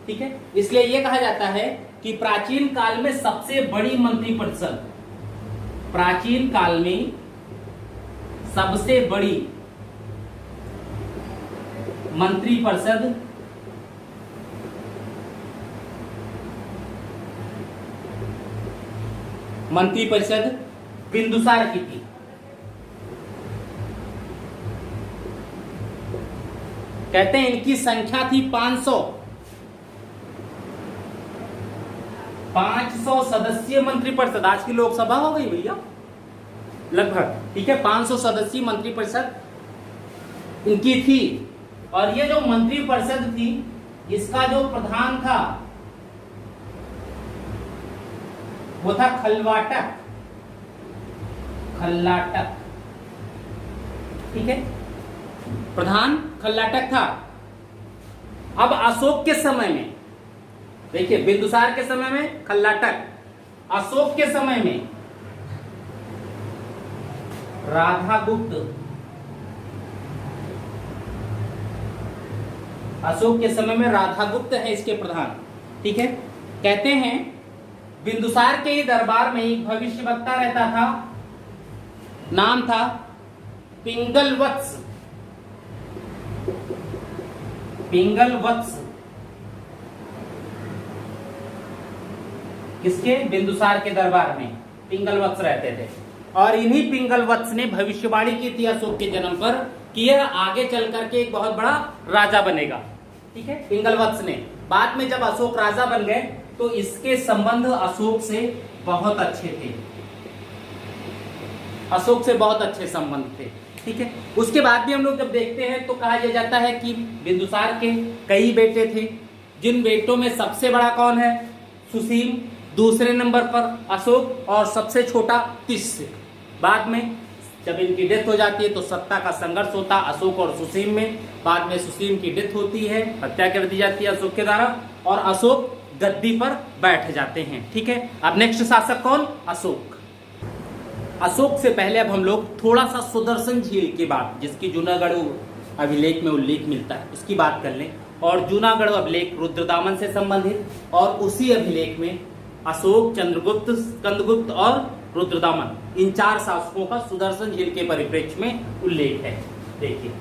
ठीक है, इसलिए यह कहा जाता है कि प्राचीन काल में सबसे बड़ी मंत्रिपरिषद, प्राचीन काल में सबसे बड़ी मंत्रिपरिषद बिंदुसार की थी। कहते हैं इनकी संख्या थी 500 सदस्यीय मंत्रिपरिषद। आज की लोकसभा हो गई भैया लगभग। ठीक है, 500 सदस्यीय मंत्रिपरिषद इनकी थी। और ये जो मंत्रिपरिषद थी, इसका जो प्रधान था वो था खल्लाटक। ठीक है, प्रधान खल्लाटक था। अब अशोक के समय में, देखिए, बिंदुसार के समय में खल्लाटक, अशोक के समय में राधागुप्त। अशोक के समय में राधागुप्त है इसके प्रधान। ठीक है, कहते हैं बिंदुसार के ही दरबार में एक भविष्यवक्ता रहता था, नाम था पिंगलवत्स। किसके? बिंदुसार के दरबार में पिंगलवत्स रहते थे। और इन्हीं पिंगलवत्स ने भविष्यवाणी की थी अशोक के जन्म पर कि यह आगे चल करके एक बहुत बड़ा राजा बनेगा। ठीक है, पिंगलवत्स ने। बाद में जब अशोक राजा बन गए तो इसके संबंध अशोक से बहुत अच्छे थे, अशोक से बहुत अच्छे संबंध थे। ठीक है, उसके बाद भी हम लोग जब देखते हैं तो कहा यह जाता है कि बिंदुसार के कई बेटे थे, जिन बेटों में सबसे बड़ा कौन है? सुसीम, दूसरे नंबर पर अशोक, और सबसे छोटा तिष्य। बाद में जब इनकी डेथ हो जाती है तो सत्ता का संघर्ष होता अशोक और सुसीम में। बाद में सुसीम की डेथ होती है, हत्या कर दी जाती है अशोक के द्वारा, और अशोक गद्दी पर बैठ जाते हैं। ठीक है, अब नेक्स्ट शासक कौन? अशोक। अशोक से पहले अब हम लोग थोड़ा सा सुदर्शन झील की बात, जिसकी जूनागढ़ अभिलेख में उल्लेख मिलता है, उसकी बात कर लें। और जूनागढ़ अभिलेख रुद्रदामन से संबंधित, और उसी अभिलेख में अशोक, चंद्रगुप्त, स्कंदगुप्त और रुद्रदामन, इन 4 शासकों का सुदर्शन झील के परिप्रेक्ष्य में उल्लेख है। देखिए,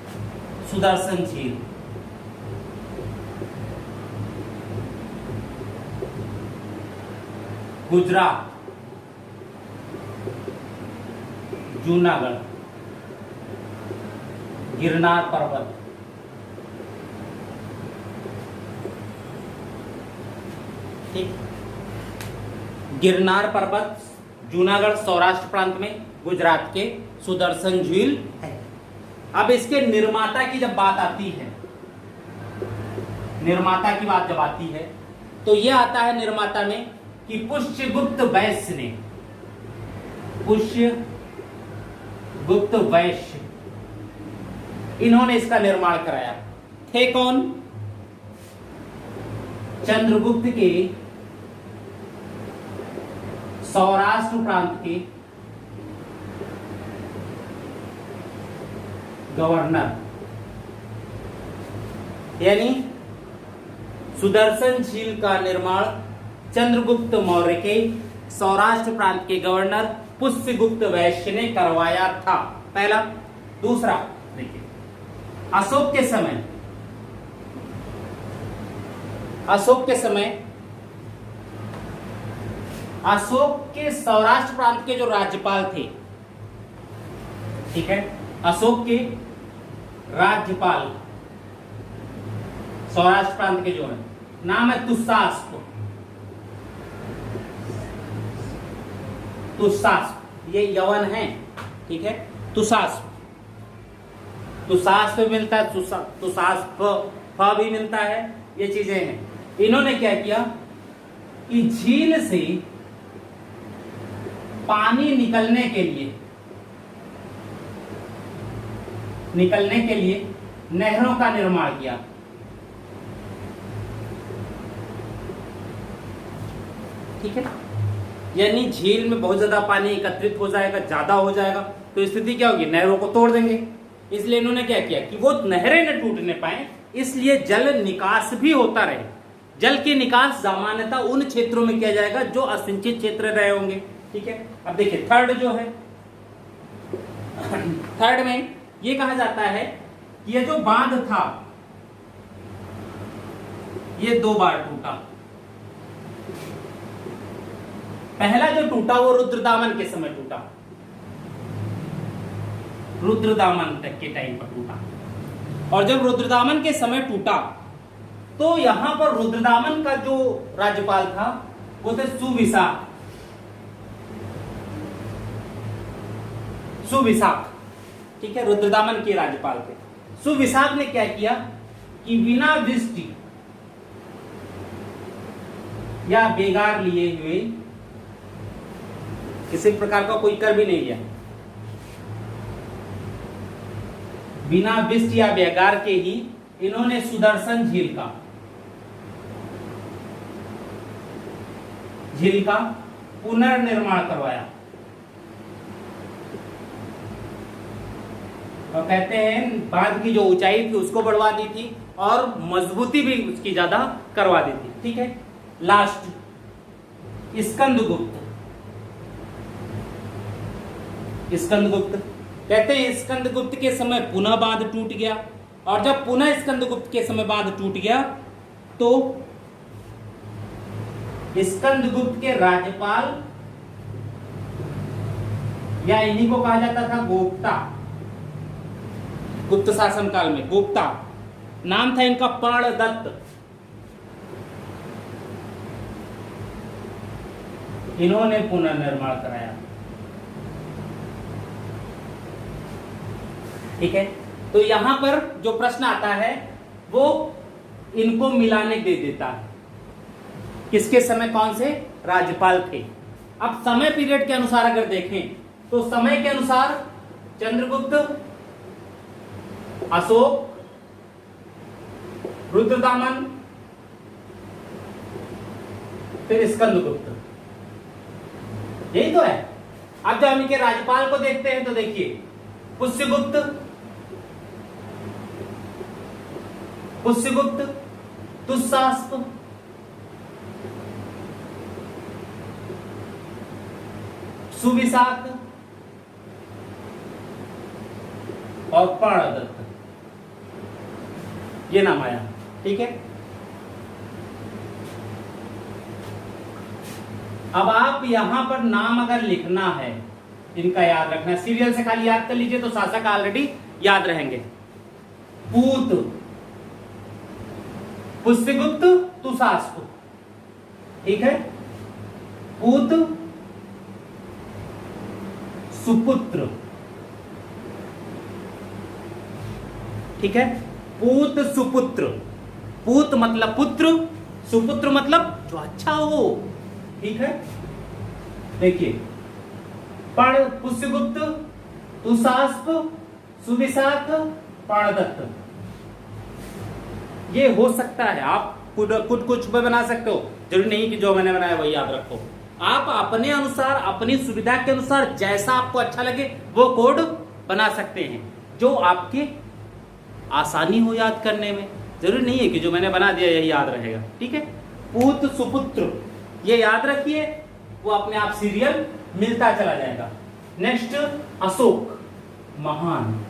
सुदर्शन झील, गुजरात, जूनागढ़, गिरनार पर्वत, ठीक, गिरनार पर्वत जूनागढ़ सौराष्ट्र प्रांत में, गुजरात के सुदर्शन झील है। अब इसके निर्माता की जब बात आती है, निर्माता की बात जब आती है तो यह आता है निर्माता में कि पुष्यगुप्त वैश्य ने, पुष्य गुप्त वैश्य, इन्होंने इसका निर्माण कराया। थे कौन? चंद्रगुप्त के सौराष्ट्र प्रांत के गवर्नर, यानी सुदर्शन झील का निर्माण चंद्रगुप्त मौर्य के सौराष्ट्र प्रांत के गवर्नर पुष्यगुप्त वैश्य ने करवाया था, पहला। दूसरा देखिए, अशोक के समय अशोक के सौराष्ट्र प्रांत के जो राज्यपाल थे, ठीक है, अशोक के राज्यपाल सौराष्ट्र प्रांत के जो है, नाम है तुषास्प, ये यवन है, ठीक है। तुषास्प मिलता है, तुषास्प भी मिलता है, ये चीजें हैं। इन्होंने क्या किया कि झील से पानी निकलने के लिए नहरों का निर्माण किया। ठीक है, यानी झील में बहुत ज्यादा पानी एकत्रित हो जाएगा, ज्यादा हो जाएगा, तो स्थिति क्या होगी, नहरों को तोड़ देंगे। इसलिए इन्होंने क्या किया कि वो नहरें न टूटने पाए, इसलिए जल निकास भी होता रहे। जल की निकास सामान्यतः उन क्षेत्रों में किया जाएगा जो असिंचित क्षेत्र रहे होंगे। ठीक है, अब देखिए थर्ड जो है, थर्ड में ये कहा जाता है कि ये जो बांध था ये 2 बार टूटा। पहला जो टूटा वो रुद्रदामन के समय टूटा, रुद्रदामन तक के टाइम पर टूटा। और जब रुद्रदामन के समय टूटा तो यहां पर रुद्रदामन का जो राज्यपाल था वो थे सुविशाख। ठीक है, रुद्रदामन के राज्यपाल थे। सुविशाख ने क्या किया कि बिना वृष्टि या बेगार लिए हुए, किसी प्रकार का कोई कर भी नहीं लिया, बिना वृष्टि या बेगार के ही इन्होंने सुदर्शन झील का पुनर्निर्माण करवाया। और कहते हैं बांध की जो ऊंचाई थी उसको बढ़वा दी थी और मजबूती भी उसकी ज्यादा करवा दी थी। ठीक है, लास्ट स्कंदगुप्त कहते हैं स्कंदगुप्त के समय पुनः बांध टूट गया, और जब पुनः स्कंदगुप्त के समय बांध टूट गया तो स्कंदगुप्त के राज्यपाल, या इन्हीं को कहा जाता था गोप्ता, गुप्त शासन काल में गोप्ता नाम था इनका, पर्णदत्त, इन्होंने पुनर्निर्माण कराया। ठीक है, तो यहां पर जो प्रश्न आता है वो इनको मिलाने दे देता है, किसके समय कौन से राज्यपाल थे। अब समय पीरियड के अनुसार अगर देखें तो समय के अनुसार चंद्रगुप्त, अशोक, रुद्रदामन, फिर स्कंदगुप्त, यही तो है। अब जब हम इनके राज्यपाल को देखते हैं तो देखिए पुष्यगुप्त, तुषास्प, सुविशाख और पर्णदत्त, ये नाम आया। ठीक है, अब आप यहां पर नाम अगर लिखना है, इनका याद रखना, सीरियल से खाली याद कर लीजिए तो शासक ऑलरेडी याद रहेंगे। पूत, पुष्यगुप्त, तुषास्प, ठीक है, पूत, सुपुत्र, ठीक है, पूत सुपुत्र, पूत मतलब पुत्र, सुपुत्र मतलब जो अच्छा हो। ठीक है, देखिए पण पुष्यगुप्त, तुषास्प, सुविशाख, पाणदत्त। ये हो सकता है, आप खुद कुछ भी बना सकते हो, जरूरी नहीं कि जो मैंने बनाया वही याद रखो। आप अपने अनुसार, अपनी सुविधा के अनुसार जैसा आपको अच्छा लगे वो कोड बना सकते हैं, जो आपके आसानी हो याद करने में। जरूरी नहीं है कि जो मैंने बना दिया यही याद रहेगा, ठीक है। पूत सुपुत्र, ये याद रखिए, वो अपने आप सीरियल मिलता चला जाएगा। नेक्स्ट अशोक, महान।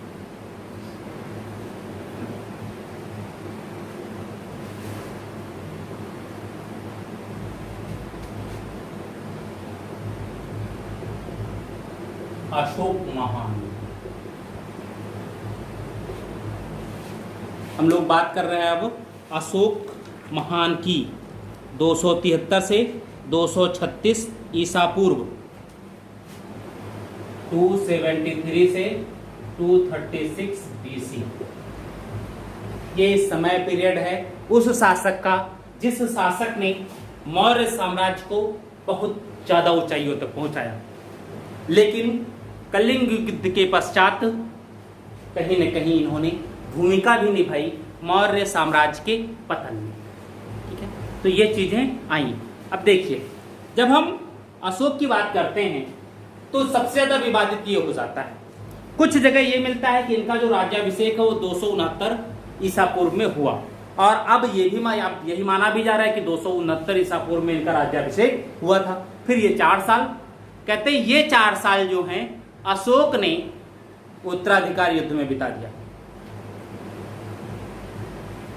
अशोक महान। हम लोग बात कर रहे हैं अब अशोक महान की। 273 से 236 ईसा पूर्व, 273 से 236 BC। ये समय पीरियड है उस शासक का जिस शासक ने मौर्य साम्राज्य को बहुत ज्यादा ऊंचाइयों तक पहुंचाया, लेकिन कलिंग युद्ध के पश्चात कहीं न कहीं इन्होंने भूमिका भी निभाई मौर्य साम्राज्य के पतन में, ठीक है। तो ये चीजें आई। अब देखिए, जब हम अशोक की बात करते हैं तो सबसे ज्यादा विवादित ये हो जाता है। कुछ जगह ये मिलता है कि इनका जो राज्याभिषेक है वो 269 ईसा पूर्व में हुआ, और अब ये भी यही माना भी जा रहा है कि 269 ईसा पूर्व में इनका राज्याभिषेक हुआ था। फिर ये 4 साल, कहते हैं ये 4 साल जो हैं अशोक ने उत्तराधिकार युद्ध में बिता दिया,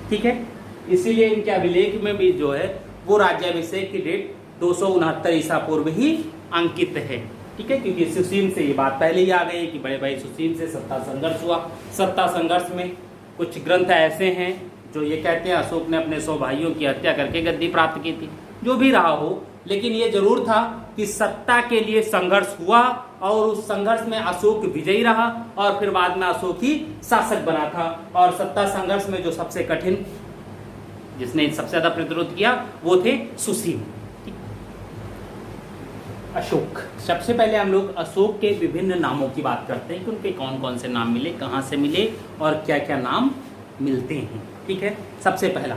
ठीक है। इसीलिए इनके अभिलेख में भी जो है वो राज्याभिषेक की डेट 269 ईसा पूर्व ही अंकित है, ठीक है। क्योंकि सुसीम से ये बात पहले ही आ गई कि बड़े भाई सुसीम से सत्ता संघर्ष हुआ। सत्ता संघर्ष में कुछ ग्रंथ ऐसे हैं जो ये कहते हैं अशोक ने अपने 100 भाइयों की हत्या करके गद्दी प्राप्त की थी। जो भी रहा हो, लेकिन ये जरूर था कि सत्ता के लिए संघर्ष हुआ और उस संघर्ष में अशोक विजयी रहा और फिर बाद में अशोक ही शासक बना था। और सत्ता संघर्ष में जो सबसे कठिन, जिसने सबसे ज्यादा प्रतिरोध किया, वो थे सुसीम। अशोक, सबसे पहले हम लोग अशोक के विभिन्न नामों की बात करते हैं कि उनके कौन कौन से नाम मिले, कहां से मिले और क्या क्या नाम मिलते हैं, ठीक है। सबसे पहला,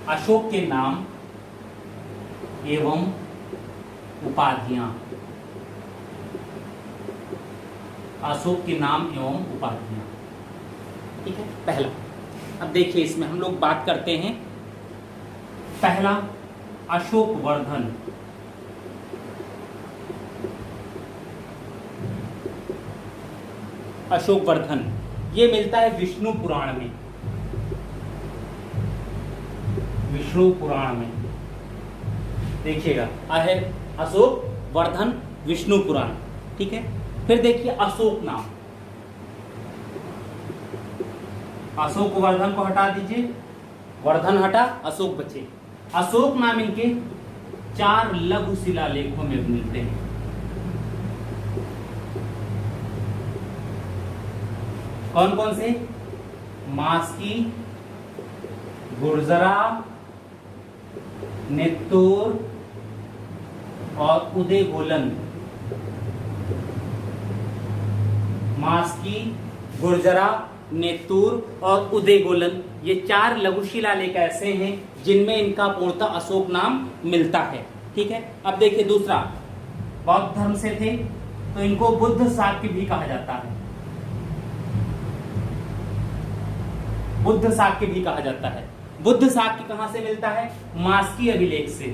अशोक के नाम एवं उपाधियां। अशोक के नाम एवं उपाधियां, ठीक है। पहला, अब देखिए इसमें हम लोग बात करते हैं। पहला, अशोक वर्धन। अशोक वर्धन ये मिलता है विष्णु पुराण में। विष्णु पुराण में देखिएगा है अशोक वर्धन विष्णु पुराण, ठीक है। फिर देखिए अशोक नाम, अशोक वर्धन को हटा दीजिए, वर्धन हटा, अशोक बचे। अशोक नाम इनके 4 लघु शिलालेखों में मिलते हैं। कौन कौन से? मास्की, गुर्जरा, नेत्तूर और उदयगोलन। मास्की, गुर्जरा, नेत्तूर और उदयगोलन, ये 4 लघु शिलालेख ऐसे हैं जिनमें इनका पूर्णतः अशोक नाम मिलता है, ठीक है। अब देखिए दूसरा, बौद्ध धर्म से थे तो इनको बुद्ध शाक्य भी कहा जाता है। बुद्ध शाक्य भी कहा जाता है। बुद्ध शाक्य कहां से मिलता है? मास्की अभिलेख से।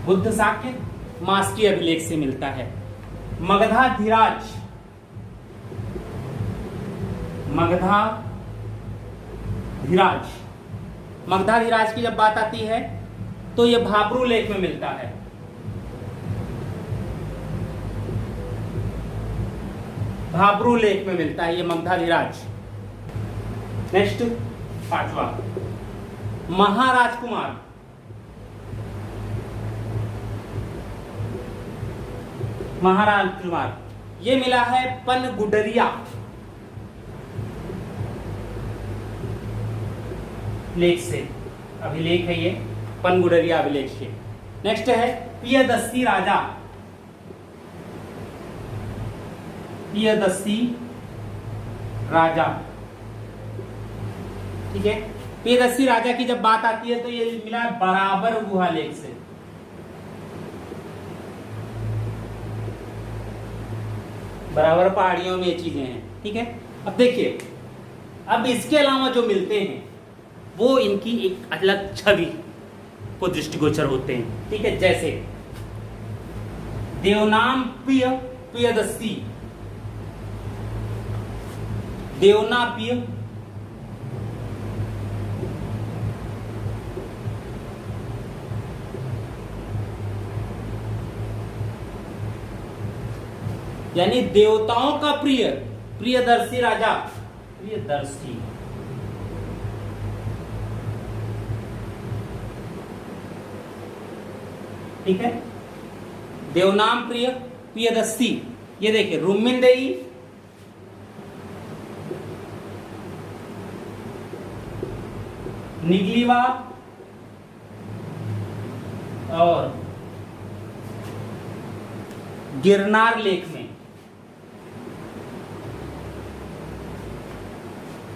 बुद्ध शाक्य मास्की अभिलेख से मिलता है। मगधाधिराज, मगधाधिराज, मगधाधिराज की जब बात आती है तो यह भाब्रू लेख में मिलता है। भाब्रू लेख में मिलता है ये मगधाधिराज। नेक्स्ट, 5वां, महाराजकुमार। महाराजकुमार ये मिला है पनगुडरिया लेख से। अभिलेख है ये, पनगुडरिया अभिलेख से। नेक्स्ट है पियदस्सी राजा। पियदस्सी राजा, ठीक है। पियदस्सी राजा की जब बात आती है तो ये मिला है बराबर गुहालेख से। बराबर पहाड़ियों में ये चीजें हैं, ठीक है। अब देखिए, अब इसके अलावा जो मिलते हैं वो इनकी एक अलग छवि को दृष्टिगोचर होते हैं, ठीक है। जैसे देवनाम पिय पियदस्सी, देवना पिय, यानी देवताओं का प्रिय, प्रियदर्शी राजा, प्रियदर्शी, ठीक है। देवनाम प्रिय पियदस्सी, ये देखिए रुमिंदेई, निगलीवा और गिरनार लेक में,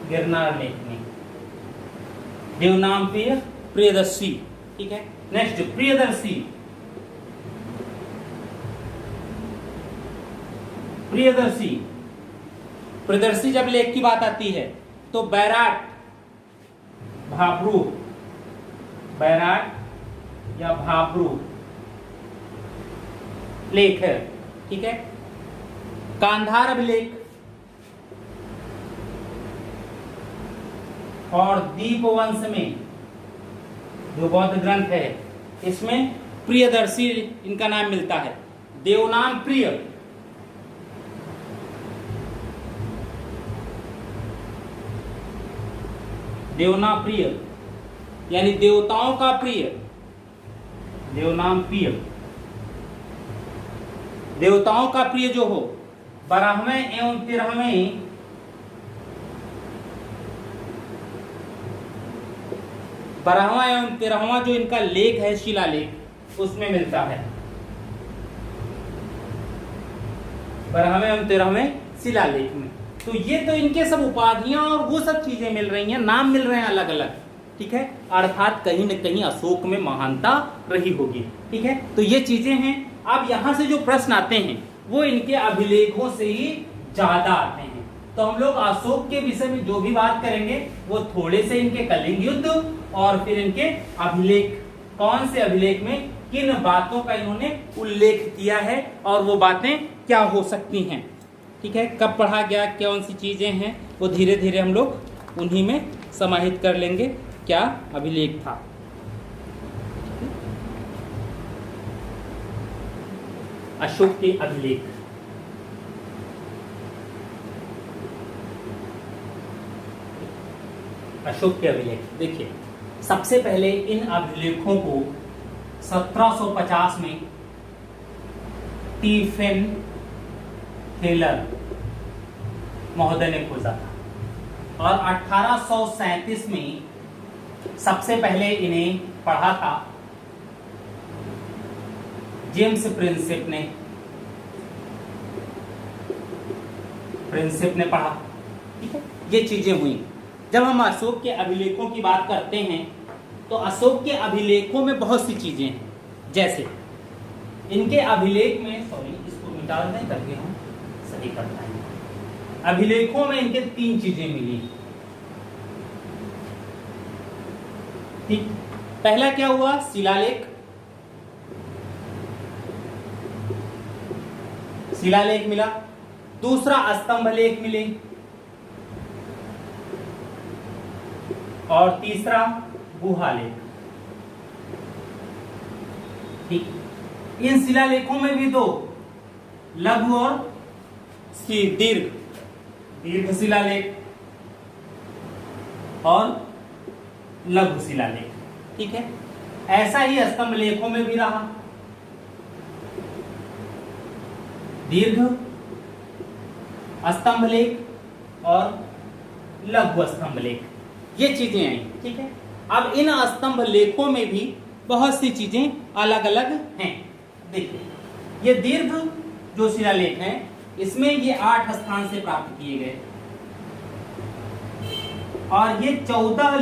गिरनार लेक में देवनाम प्रिय प्रियदर्शी, ठीक है। नेक्स्ट प्रियदर्शी, प्रियदर्शी, प्रियदर्शी जब लेख की बात आती है तो बैराट, भाब्रू, बैराट या भाब्रू लेख है, ठीक है। कांधार अभिलेख और दीपवंश में जो बौद्ध ग्रंथ है इसमें प्रियदर्शी इनका नाम मिलता है। देवनाम प्रिय, देवना प्रिय यानी देवताओं का प्रिय, देवनाम प्रिय, देवताओं का प्रिय जो हो। 12वें एवं 13वें, 12वां एवं 13वां जो इनका लेख है शिलालेख उसमें मिलता है। 12वें एवं 13वें शिलालेख में। तो ये तो इनके सब उपाधियां और वो सब चीजें मिल रही हैं, नाम मिल रहे हैं अलग अलग, ठीक है। अर्थात कहीं न कहीं अशोक में महानता रही होगी, ठीक है। तो ये चीजें हैं। अब यहां से जो प्रश्न आते हैं वो इनके अभिलेखों से ही ज्यादा आते हैं। तो हम लोग अशोक के विषय में जो भी बात करेंगे वो थोड़े से इनके कलिंग युद्ध और फिर इनके अभिलेख, कौन से अभिलेख में किन बातों का इन्होंने उल्लेख किया है और वो बातें क्या हो सकती हैं, ठीक है। कब पढ़ा गया, कौन सी चीजें हैं, वो धीरे धीरे हम लोग उन्हीं में समाहित कर लेंगे क्या अभिलेख था। अशोक के अभिलेख, अशोक के अभिलेख देखिए, सबसे पहले इन अभिलेखों को 1750 में स्टीफेन थेलर महोदय ने खोजा था और 1837 में सबसे पहले इन्हें पढ़ा था जेम्स प्रिंसिप ने, प्रिंसिप ने पढ़ा, ठीक है। ये चीजें हुई। जब हम अशोक के अभिलेखों की बात करते हैं तो अशोक के अभिलेखों में बहुत सी चीजें हैं। जैसे इनके अभिलेख में, सॉरी इसको मिटा दें करके हम सही कर पाएंगे। अभिलेखों में इनके 3 चीजें मिली, ठीक। पहला क्या हुआ, शिलालेख, शिलालेख मिला। दूसरा स्तंभ लेख मिले और तीसरा गुहालेख, ठीक। इन शिलालेखों में भी दो, लघु और दीर्घ, दीर्घ शिलालेख और लघु शिलालेख, ठीक है। ऐसा ही स्तंभ लेखों में भी रहा, दीर्घ स्तंभलेख और लघु स्तंभलेख, ये चीजें आई, ठीक है। अब इन स्तंभ लेखों में भी बहुत सी चीजें अलग अलग हैं। देखिए, ये दीर्घ जो शिलालेख हैं, इसमें ये 8 स्थान से प्राप्त किए गए, और ये 14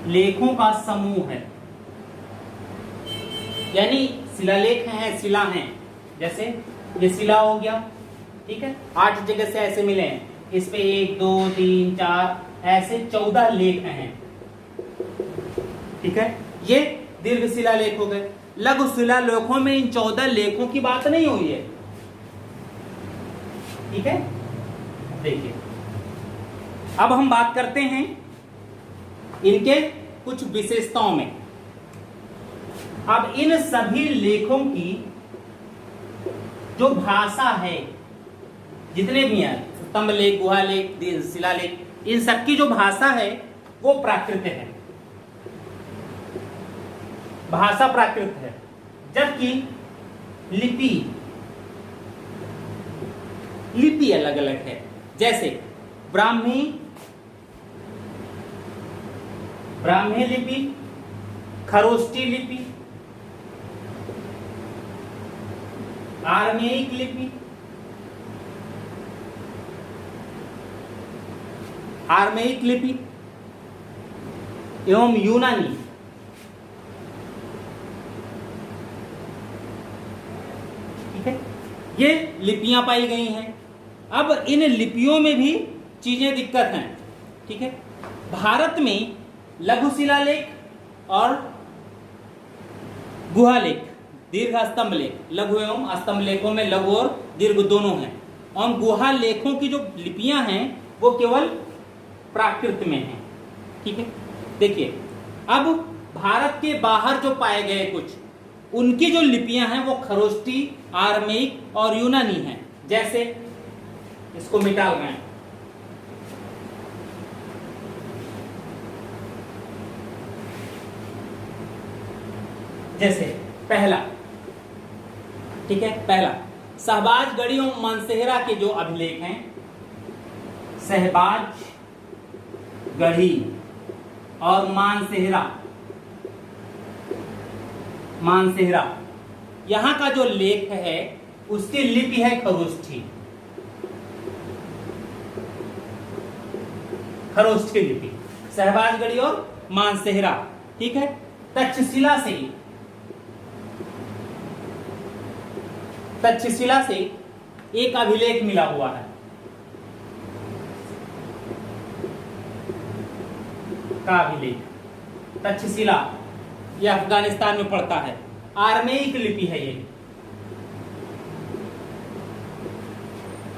लेखों का समूह है। यानी शिलालेख हैं, शिला हैं, जैसे ये शिला हो गया, ठीक है, 8 जगह से ऐसे मिले हैं, इस पे 1 2 3 4 ऐसे 14 लेख हैं, ठीक है। ये दीर्घ शिलालेख हो गए। लघु शिलालेखों में इन 14 लेखों की बात नहीं हुई है, ठीक है। देखिए, अब हम बात करते हैं इनके कुछ विशेषताओं में। अब इन सभी लेखों की जो भाषा है, जितने भी हैं, स्तंभ लेख, गुहा लेख, शिलालेख, इन सबकी जो भाषा है वो प्राकृत है, भाषा प्राकृत है। जबकि लिपि अलग अलग है। जैसे ब्राह्मी लिपि, खरोष्टी लिपि, आर्मेयिक लिपि, एवं यूनानी, ठीक है, ये लिपियां पाई गई हैं। अब इन लिपियों में भी चीजें दिक्कत हैं, ठीक है। भारत में लघु शिलालेख और गुहा लेख, दीर्घ स्तंभ लेख, लघु एवं स्तंभ लेखों में लघु और दीर्घ दोनों हैं, और गुहा लेखों की जो लिपियां हैं वो केवल प्राकृत में हैं, ठीक है। देखिए, अब भारत के बाहर जो पाए गए कुछ, उनकी जो लिपियां हैं वो खरोष्टी, आर्मेयिक और यूनानी हैं। जैसे इसको मिटा रहे हैं, जैसे पहला, ठीक है, पहला शहबाजगढ़ी और मानसेहरा के जो अभिलेख हैं, शहबाजगढ़ी और मानसेहरा, यहां का जो लेख है उसकी लिपि है खरोष्ठी लिपि, शहबाजगढ़ी और मानसेहरा, ठीक है। तक्षशिला से एक अभिलेख मिला हुआ है, का अभिलेख तक्षशिला, यह अफगानिस्तान में पड़ता है, आर्मेयिक लिपि है ये,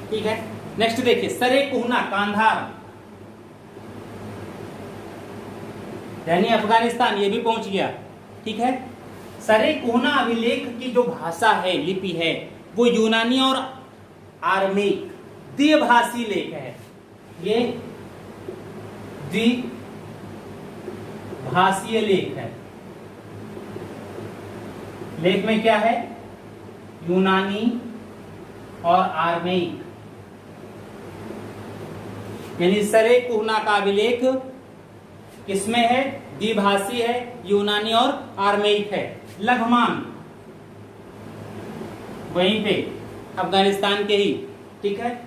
ठीक है। नेक्स्ट देखिए, सरेकुहना कांधार, यानी अफगानिस्तान, ये भी पहुंच गया, ठीक है। सरेकुहना अभिलेख की जो भाषा है, लिपि है, वो यूनानी और आर्मेयिक द्विभाषी लेख है। ये द्विभाषीय लेख है। लेख में क्या है? यूनानी और आर्मेयिक, यानी सरेकुहना का अभिलेख किसमें है? द्विभाषी है, यूनानी और आर्मेयिक है। लघमान वहीं पे अफगानिस्तान के ही, ठीक है,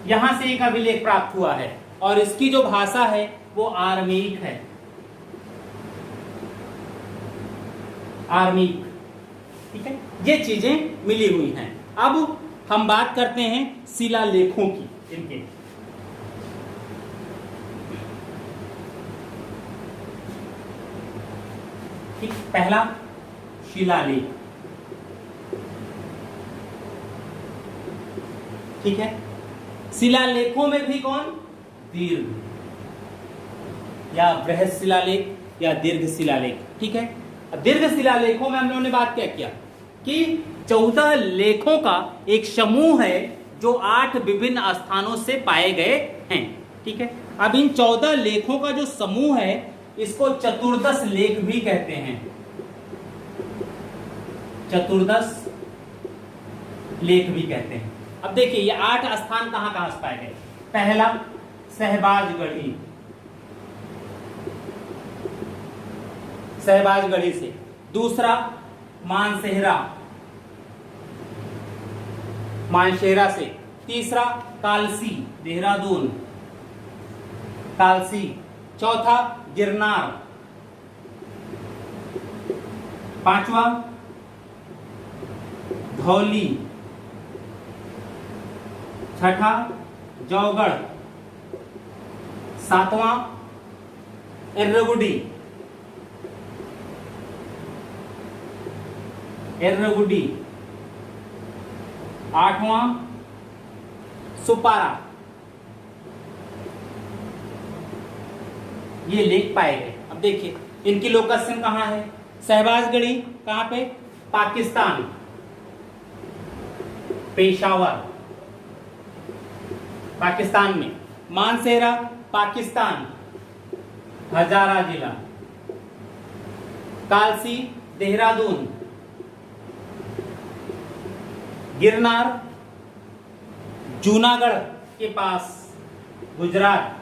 यहां से एक अभिलेख प्राप्त हुआ है और इसकी जो भाषा है वो आर्मेयिक है, आर्मेयिक, ठीक है। ये चीजें मिली हुई हैं। अब हम बात करते हैं शिलालेखों की, इनके। ठीक, पहला शिलालेख, ठीक है। शिलालेखों में भी कौन? दीर्घ या बृहद शिलालेख या दीर्घ शिलालेख, ठीक है। दीर्घ शिलालेखों में हम लोगों ने बात क्या किया कि 14 लेखों का एक समूह है जो 8 विभिन्न स्थानों से पाए गए हैं, ठीक है। अब इन 14 लेखों का जो समूह है इसको चतुर्दश लेख भी कहते हैं, चतुर्दश लेख भी कहते हैं। अब देखिए, ये 8 स्थान कहां कहां से पाए गए? पहला शहबाजगढ़ी, सहबाजगढ़ी से। दूसरा मानसेहरा, मानसेहरा से। तीसरा कालसी, देहरादून, कालसी। चौथा गिरनार। पांचवा धौली। छठा जौगढ़। सातवां एर्रगुडी, एर्रगुडी। आठवां सुपारा। ये लेख पाए गए। अब देखिए इनकी लोकेशन कहां है। सहबाजगढ़ी कहां पे, पाकिस्तान, पेशावर, पाकिस्तान में। मानसेहरा पाकिस्तान, हजारा जिला। कालसी देहरादून। गिरनार जूनागढ़ के पास, गुजरात।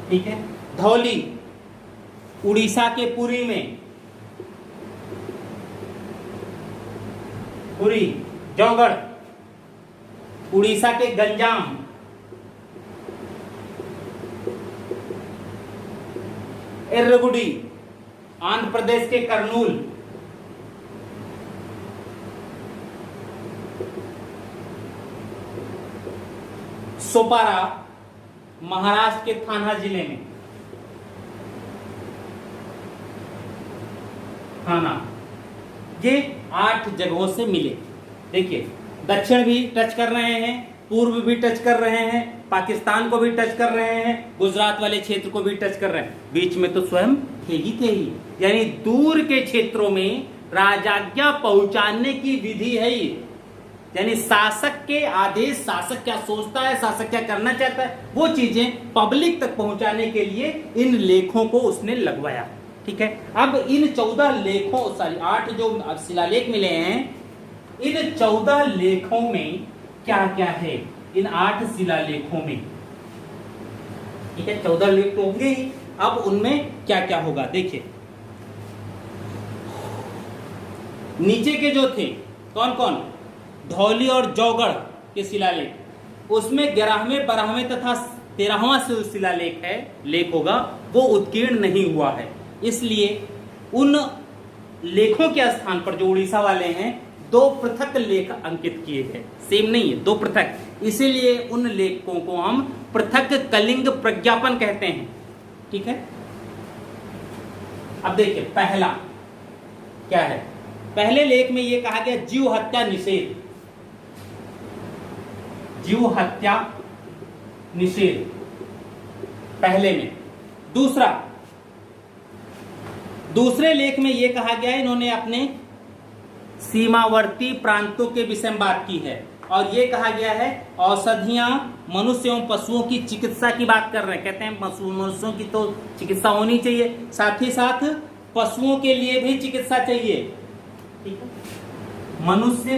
ठीक है। धौली उड़ीसा के पुरी में, पुरी। जौगढ़ उड़ीसा के गंजाम। एर्रगुडी आंध्र प्रदेश के कर्नूल। सोपारा महाराष्ट्र के थाना जिले में, थाना। ये 8 जगहों से मिले। देखिए दक्षिण भी टच कर रहे हैं, पूर्व भी टच कर रहे हैं, पाकिस्तान को भी टच कर रहे हैं, गुजरात वाले क्षेत्र को भी टच कर रहे हैं, बीच में तो स्वयं थे ही। यानी दूर के क्षेत्रों में राजाज्ञा पहुंचाने की विधि है ये। यानी शासक के आदेश, शासक क्या सोचता है, शासक क्या करना चाहता है, वो चीजें पब्लिक तक पहुंचाने के लिए इन लेखों को उसने लगवाया। ठीक है। अब इन 14 लेखों, सॉरी 8 जो शिलालेख मिले हैं, इन 14 लेखों में क्या क्या है, इन 8 शिलालेखों में। ठीक है, 14 लेख तो होंगे ही। अब उनमें क्या क्या होगा देखिए। नीचे के जो थे कौन कौन, धौली और जौगढ़ के शिलालेख, उसमें 11वें 12वें तथा 13वां शिलालेख है, लेख होगा, वो उत्कीर्ण नहीं हुआ है। इसलिए उन लेखों के स्थान पर जो उड़ीसा वाले हैं 2 पृथक लेख अंकित किए हैं, सेम नहीं है, 2 पृथक। इसीलिए उन लेखों को हम पृथक कलिंग प्रज्ञापन कहते हैं। ठीक है। अब देखिए पहला क्या है। पहले लेख में यह कहा गया जीव हत्या निषेध, जीव हत्या निषेध पहले में। दूसरे लेख में यह कहा गया, इन्होंने अपने सीमावर्ती प्रांतों के विषय में बात की है, और यह कहा गया है औषधियां मनुष्य एवं पशुओं की चिकित्सा की बात कर रहे हैं। कहते हैं मनुष्यों की तो चिकित्सा होनी चाहिए, साथ ही साथ पशुओं के लिए भी चिकित्सा चाहिए। ठीक है। मनुष्य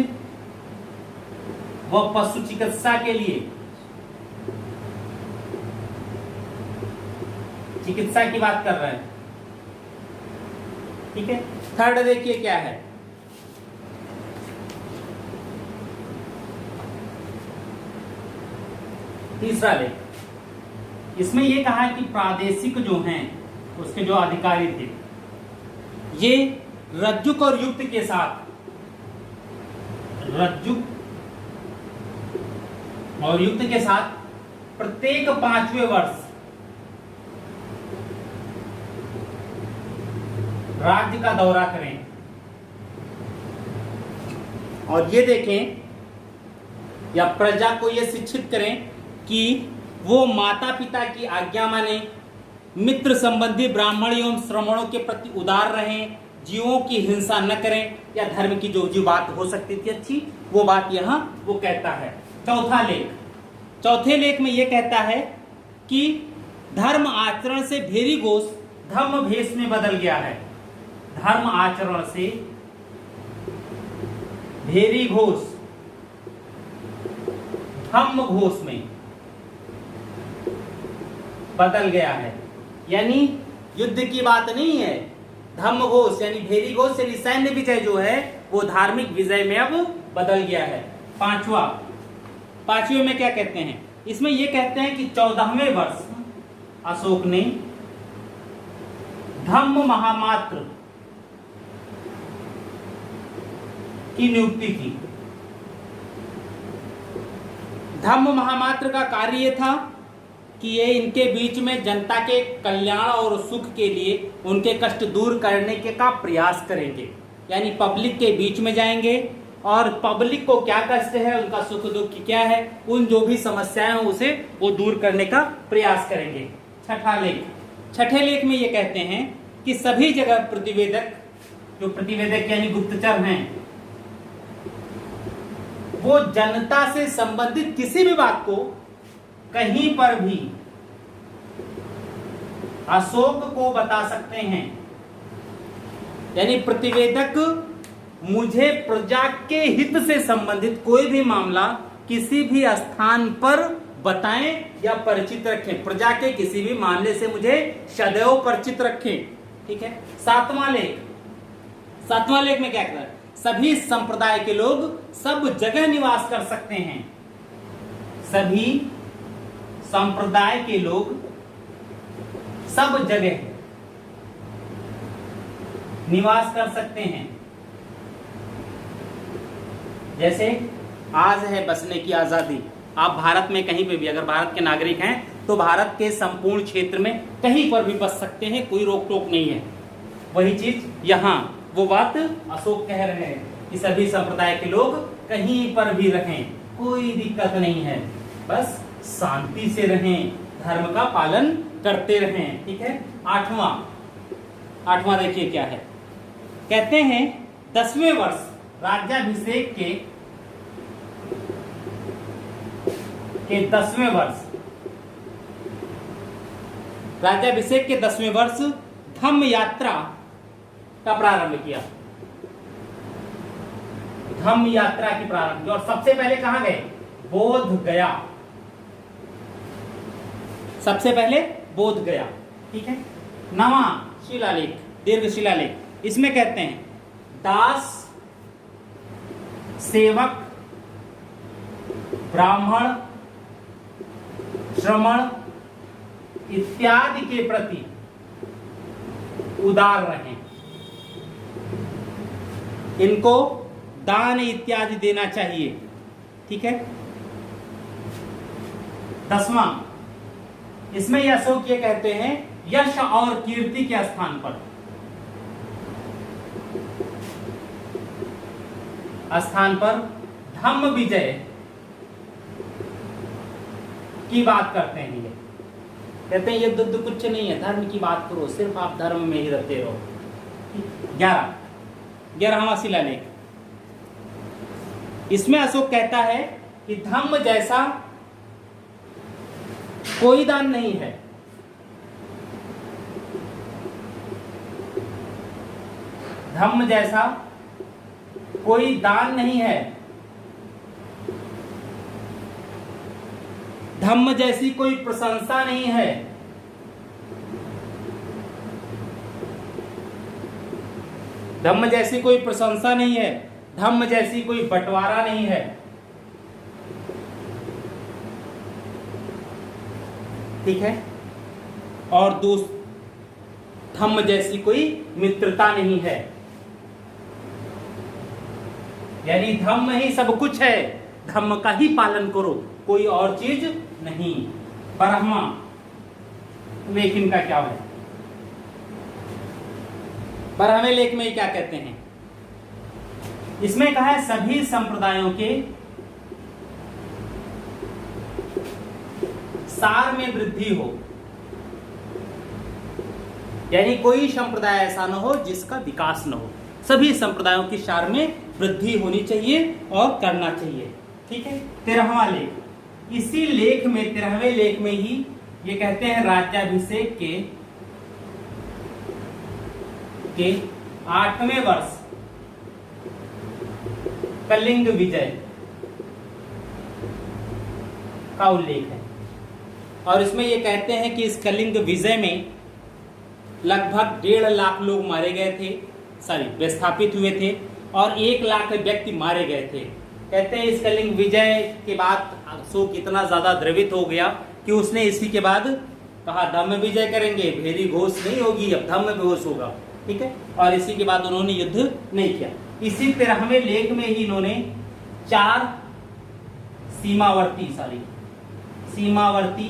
व पशु चिकित्सा के लिए चिकित्सा की बात कर रहे हैं। ठीक है। थर्ड देखिए क्या है, तीसरा लेख, इसमें यह कहा कि प्रादेशिक जो हैं उसके जो अधिकारी थे, ये रज्जुक और युक्त के साथ, रज्जुक और युक्त के साथ प्रत्येक 5वें वर्ष राज्य का दौरा करें और ये देखें या प्रजा को यह शिक्षित करें कि वो माता पिता की आज्ञा माने, मित्र संबंधी ब्राह्मण एवं श्रमणों के प्रति उदार रहें, जीवों की हिंसा न करें, या धर्म की जो बात हो सकती थी अच्छी, वो बात यहाँ वो कहता है। चौथे लेख में यह कहता है कि धर्म आचरण से भेरी घोष धम्म भेष में बदल गया है। धर्म आचरण से भेरी घोष धम्म घोष में बदल गया है। यानी युद्ध की बात नहीं है, धम्म घोष यानी भेरी घोष यानी सैन्य विजय जो है वो धार्मिक विजय में अब बदल गया है। पांचवें में क्या कहते हैं, इसमें ये कहते हैं कि 14वें वर्ष अशोक ने धम्म महामात्र की नियुक्ति की। धम्म महामात्र का कार्य ये था कि ये इनके बीच में जनता के कल्याण और सुख के लिए उनके कष्ट दूर करने के का प्रयास करेंगे। यानी पब्लिक के बीच में जाएंगे और पब्लिक को क्या कष्ट है, उनका सुख दुख क्या है, उन जो भी समस्याएं हैं उसे वो दूर करने का प्रयास करेंगे। छठे लेख में ये कहते हैं कि सभी जगह प्रतिवेदक, जो प्रतिवेदक यानी गुप्तचर हैं, वो जनता से संबंधित किसी भी बात को कहीं पर भी अशोक को बता सकते हैं। यानी प्रतिवेदक मुझे प्रजा के हित से संबंधित कोई भी मामला किसी भी स्थान पर बताएं या परिचित रखें। प्रजा के किसी भी मामले से मुझे सदैव परिचित रखें। ठीक है। सातवां लेख में क्या कहता है, सभी संप्रदाय के लोग सब जगह निवास कर सकते हैं। सभी संप्रदाय के लोग सब जगह निवास कर सकते हैं। जैसे आज है बसने की आजादी, आप भारत में कहीं पे भी अगर भारत के नागरिक हैं तो भारत के संपूर्ण क्षेत्र में कहीं पर भी बस सकते हैं, कोई रोक टोक नहीं है। वही चीज यहाँ वो बात अशोक कह रहे हैं कि सभी संप्रदाय के लोग कहीं पर भी रहें, कोई दिक्कत नहीं है, बस शांति से रहें, धर्म का पालन करते रहें। ठीक है। आठवां देखिए क्या है, कहते हैं 10वें वर्ष राज्याभिषेक के 10वें वर्ष राज्याभिषेक के 10वें वर्ष धम्म यात्रा का प्रारंभ किया। धम्म यात्रा की प्रारंभ की और सबसे पहले कहां गए, बोध गया। सबसे पहले बोध गया। ठीक है। 9वां शिलालेख, दीर्घ शिलालेख, इसमें कहते हैं दास, सेवक, ब्राह्मण, श्रमण इत्यादि के प्रति उदार रहें। इनको दान इत्यादि देना चाहिए। ठीक है। 10वां, इसमें यह अशोक ये कहते हैं यश और कीर्ति के स्थान पर धम्म विजय की बात करते हैं। ये कहते हैं ये दुद्ध कुछ नहीं है, धर्म की बात करो, सिर्फ आप धर्म में ही रहते रहो। 11वां शिलालेख, इसमें अशोक कहता है कि धम्म जैसा कोई दान नहीं है। धम्म जैसा कोई दान नहीं है। धम्म जैसी कोई प्रशंसा नहीं है। धम्म जैसी कोई प्रशंसा नहीं है। धम्म जैसी कोई बंटवारा नहीं है। ठीक है। और धम्म जैसी कोई मित्रता नहीं है। यानी धम्म ही सब कुछ है, धम्म का ही पालन करो, कोई और चीज नहीं। 12वां लेख इनका क्या है, 12वें लेख में क्या कहते हैं, इसमें कहा है सभी संप्रदायों के सार में वृद्धि हो। यानी कोई संप्रदाय ऐसा न हो जिसका विकास न हो, सभी संप्रदायों की सार में वृद्धि होनी चाहिए और करना चाहिए। ठीक है। 13वां लेख, इसी लेख में 13वें लेख में ही ये कहते हैं राज्याभिषेक के 8वें वर्ष कलिंग विजय का उल्लेख है। और इसमें ये कहते हैं कि इस कलिंग विजय में लगभग 1.5 लाख लोग मारे गए थे, विस्थापित हुए थे, और 1 लाख व्यक्ति मारे गए थे। कहते हैं इस कलिंग विजय के बाद अशोक इतना ज्यादा द्रवित हो गया कि उसने इसी के बाद कहा धम्म विजय करेंगे, भेरी घोष नहीं होगी, अब धम्म घोष होगा। ठीक है, और इसी के बाद उन्होंने युद्ध नहीं किया। इसी 13वें लेख में ही इन्होंने 4 सीमावर्ती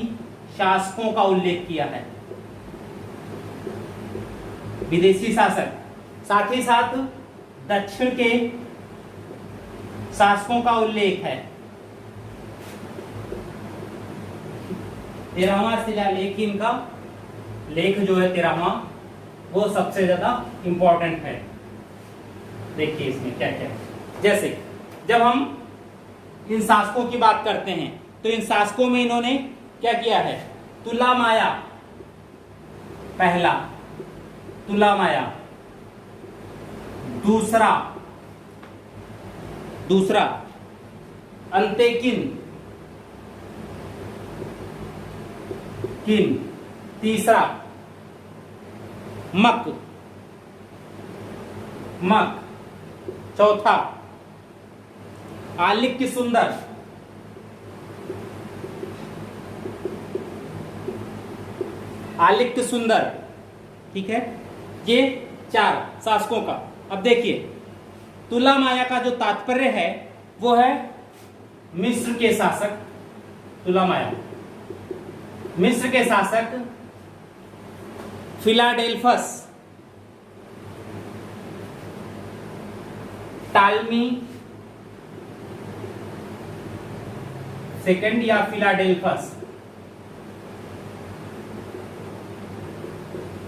शासकों का उल्लेख किया है, विदेशी शासक, साथ ही साथ दक्षिण के शासकों का उल्लेख है। 13वां शिलालेख इनका लेख जो है 13वां, वो सबसे ज्यादा इंपॉर्टेंट है। देखिए इसमें क्या क्या है। जैसे जब हम इन शासकों की बात करते हैं तो इन शासकों में इन्होंने क्या किया है, तुलामाया, पहला तुलामाया, दूसरा अंतेकिन, तीसरा मक, चौथा आलिक्य सुंदर, ठीक है, ये 4 शासकों का। अब देखिए तुलामाया का जो तात्पर्य है वो है मिस्र के शासक, तुलामाया मिस्र के शासक फिलाडेल्फस, टालमी सेकंड या फिलाडेल्फस,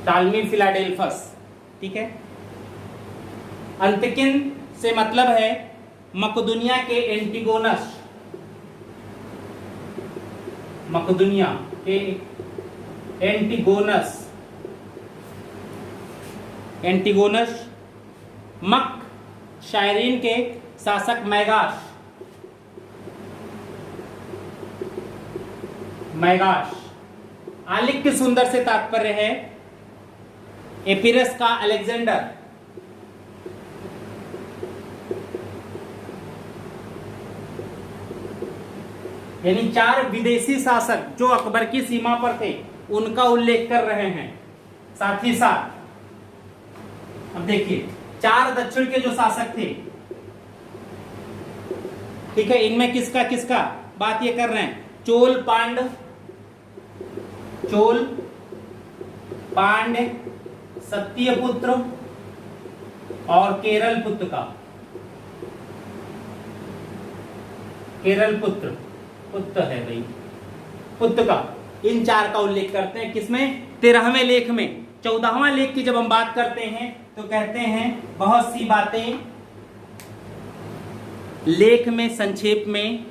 टालमी फिलाडेल्फस, ठीक है। अंतकिन से मतलब है मकदूनिया के एंटिगोनस, मकदूनिया के एंटिगोनस, मक शायरीन के शासक मैगाश, आलिक्य सुंदर से तात्पर्य है एपिरस का अलेक्जेंडर, यानी 4 विदेशी शासक जो अकबर की सीमा पर थे उनका उल्लेख कर रहे हैं। साथ ही साथ अब देखिए 4 दक्षिण के जो शासक थे, ठीक है, इनमें किसका किसका बात ये कर रहे हैं, चोल पांड्य सत्यपुत्र और केरल पुत्र है भाई, पुत्र का, इन 4 का उल्लेख करते हैं। किसमें, 13वें लेख में। 14वां लेख की जब हम बात करते हैं तो कहते हैं बहुत सी बातें लेख में संक्षेप में,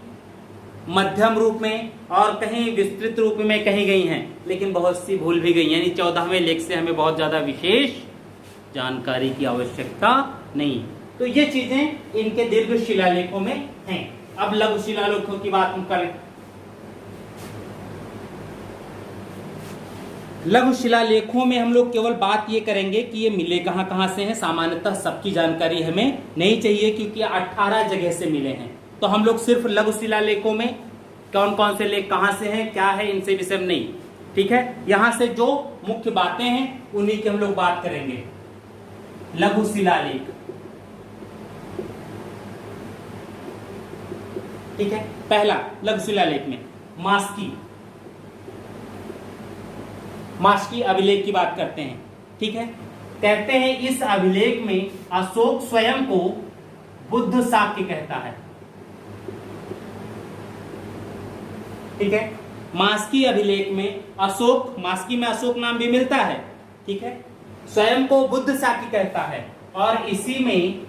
मध्यम रूप में और कहीं विस्तृत रूप में कही गई हैं, लेकिन बहुत सी भूल भी गई। यानी 14वें लेख से हमें बहुत ज्यादा विशेष जानकारी की आवश्यकता नहीं। तो ये चीजें इनके दीर्घ शिलालेखों में हैं। अब लघु शिलालेखों की बात हम करें। लघु शिलालेखों में हम लोग केवल बात ये करेंगे कि ये मिले कहां कहां से हैं। सामान्यतः सबकी जानकारी हमें नहीं चाहिए क्योंकि 18 जगह से मिले हैं। तो हम लोग सिर्फ लघु शिलालेखों में कौन कौन से लेख कहां से हैं, क्या है, इनसे विषय में नहीं, ठीक है। यहां से जो मुख्य बातें हैं उन्हीं की हम लोग बात करेंगे। लघु शिलालेख, ठीक है। पहला लघु शिलालेख में मास्की अभिलेख की बात करते हैं, ठीक है। कहते हैं इस अभिलेख में अशोक स्वयं को बुद्ध शाक्य कहता है, ठीक है। मास्की अभिलेख में अशोक, मास्की में अशोक नाम भी मिलता है, ठीक है, स्वयं को बुद्ध शाक्य कहता है और इसी में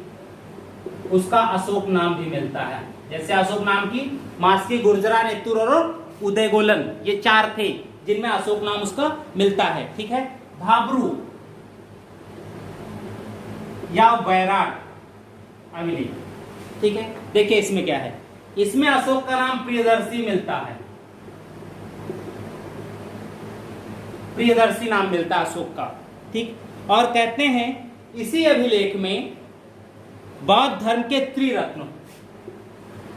उसका अशोक नाम भी मिलता है। जैसे अशोक नाम की मास्की, गुर्जरा, नेतुर और उदयगोलन, ये 4 थे जिनमें अशोक नाम उसका मिलता है, ठीक है। भाब्रू या वैराट अभिलेख, ठीक है। देखिए इसमें क्या है, इसमें अशोक का नाम प्रियदर्शी मिलता है, प्रियदर्शी नाम मिलता है अशोक का, ठीक। और कहते हैं इसी अभिलेख में बौद्ध धर्म के त्रिरत्न,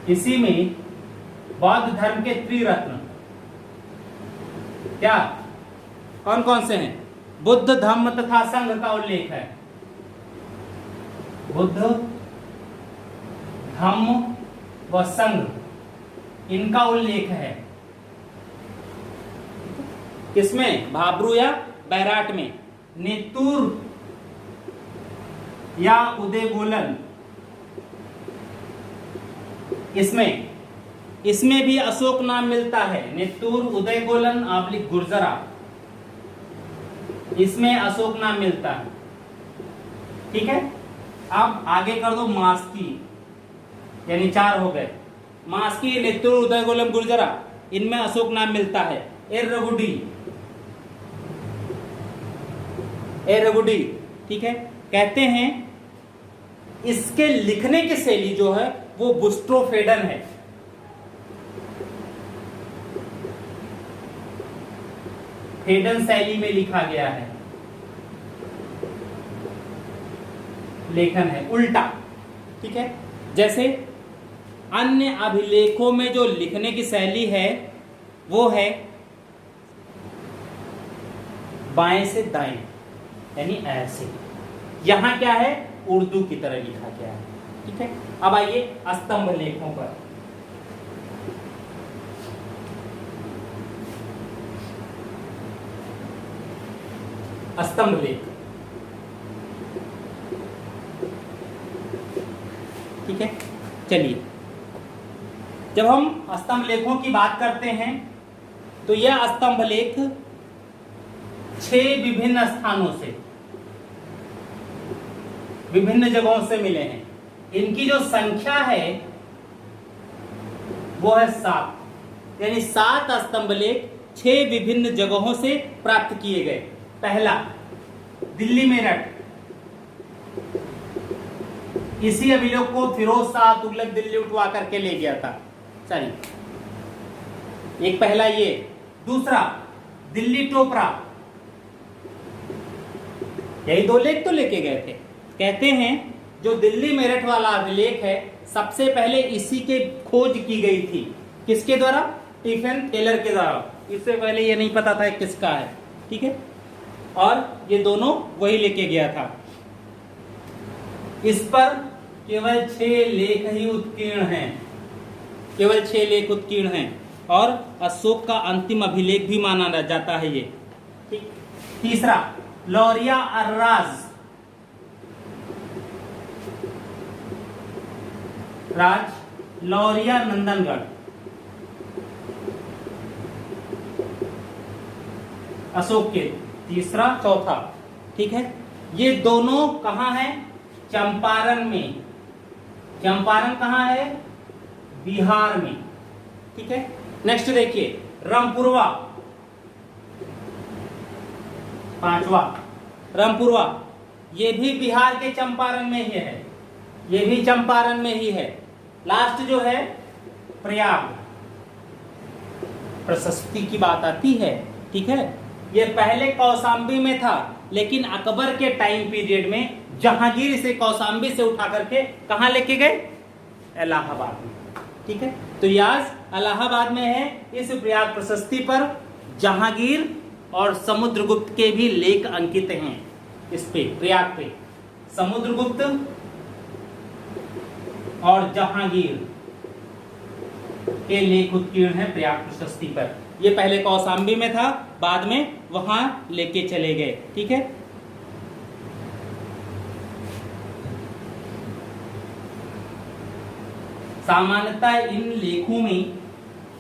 इसी में बौद्ध धर्म के त्रिरत्न क्या कौन कौन से हैं? बुद्ध, धम्म तथा संघ का उल्लेख है। बुद्ध, धम्म व संघ, इनका उल्लेख है। किसमें? भाब्रू या बैराट में। नेतुर या उदयगोलन, इसमें भी अशोक नाम मिलता है। नेतुर, उदयगोलन आबलिक गुर्जरा, इसमें अशोक नाम मिलता है, ठीक है। अब आगे कर दो मास्की, यानी 4 हो गए। मास्की, नेतुर, उदयगोलन, गुर्जरा, इनमें अशोक नाम मिलता है। एरगुडी, ठीक है। कहते हैं इसके लिखने की शैली जो है वो बुस्ट्रोफेडन है। फेडन शैली में लिखा गया है, लेखन है उल्टा, ठीक है। जैसे अन्य अभिलेखों में जो लिखने की शैली है वो है बाएं से दाएं, यानी ऐसे। यहां क्या है? उर्दू की तरह लिखा गया है, ठीक है। अब आइए स्तंभ लेखों पर। स्तंभ लेख, ठीक है। चलिए, जब हम स्तंभ लेखों की बात करते हैं तो यह स्तंभ लेख 6 विभिन्न स्थानों से, विभिन्न जगहों से मिले हैं। इनकी जो संख्या है वो है 7, यानी 7 स्तंभ लेख 6 विभिन्न जगहों से प्राप्त किए गए। पहला दिल्ली मेरठ, इसी अभिलेख को फिरोज शाह तुगलक दिल्ली उठवा करके ले गया था। चलिए, एक पहला ये। दूसरा दिल्ली टोपरा, यही 2 लेख तो लेके गए थे। कहते हैं जो दिल्ली मेरठ वाला अभिलेख है सबसे पहले इसी के खोज की गई थी। किसके द्वारा? स्टीफन टेलर के द्वारा। इससे पहले ये नहीं पता था किसका है, ठीक है। और ये दोनों वही लेके गया था। इस पर केवल 6 लेख ही उत्कीर्ण हैं, केवल 6 लेख उत्कीर्ण हैं। और अशोक का अंतिम अभिलेख भी माना जाता है ये, ठीक। तीसरा लौरिया अर्राज, लौरिया नंदनगढ़, अशोक के तीसरा चौथा, ठीक है। ये दोनों कहां है? चंपारण में। चंपारण कहां है? बिहार में, ठीक है। नेक्स्ट देखिए रामपुरवा, 5वां रामपुरवा, ये भी बिहार के चंपारण में ही है, ये भी चंपारण में ही है। लास्ट जो है प्रयाग, प्रशस्ति की बात आती है, ठीक है। ये पहले कौशाम्बी में था, लेकिन अकबर के टाइम पीरियड में जहांगीर इसे कौशाम्बी से उठा करके कहां लेके गए? इलाहाबाद में, ठीक है। तो याज इलाहाबाद में है। इस प्रयाग प्रशस्ति पर जहांगीर और समुद्रगुप्त के भी लेख अंकित हैं। इस पे प्रयाग पे समुद्रगुप्त और जहांगीर के लेख उत्कीर्ण है प्रयाग प्रशस्ति पर। ये पहले कौशाम्बी में था, बाद में वहां लेके चले गए, ठीक है। सामान्यतः इन लेखों में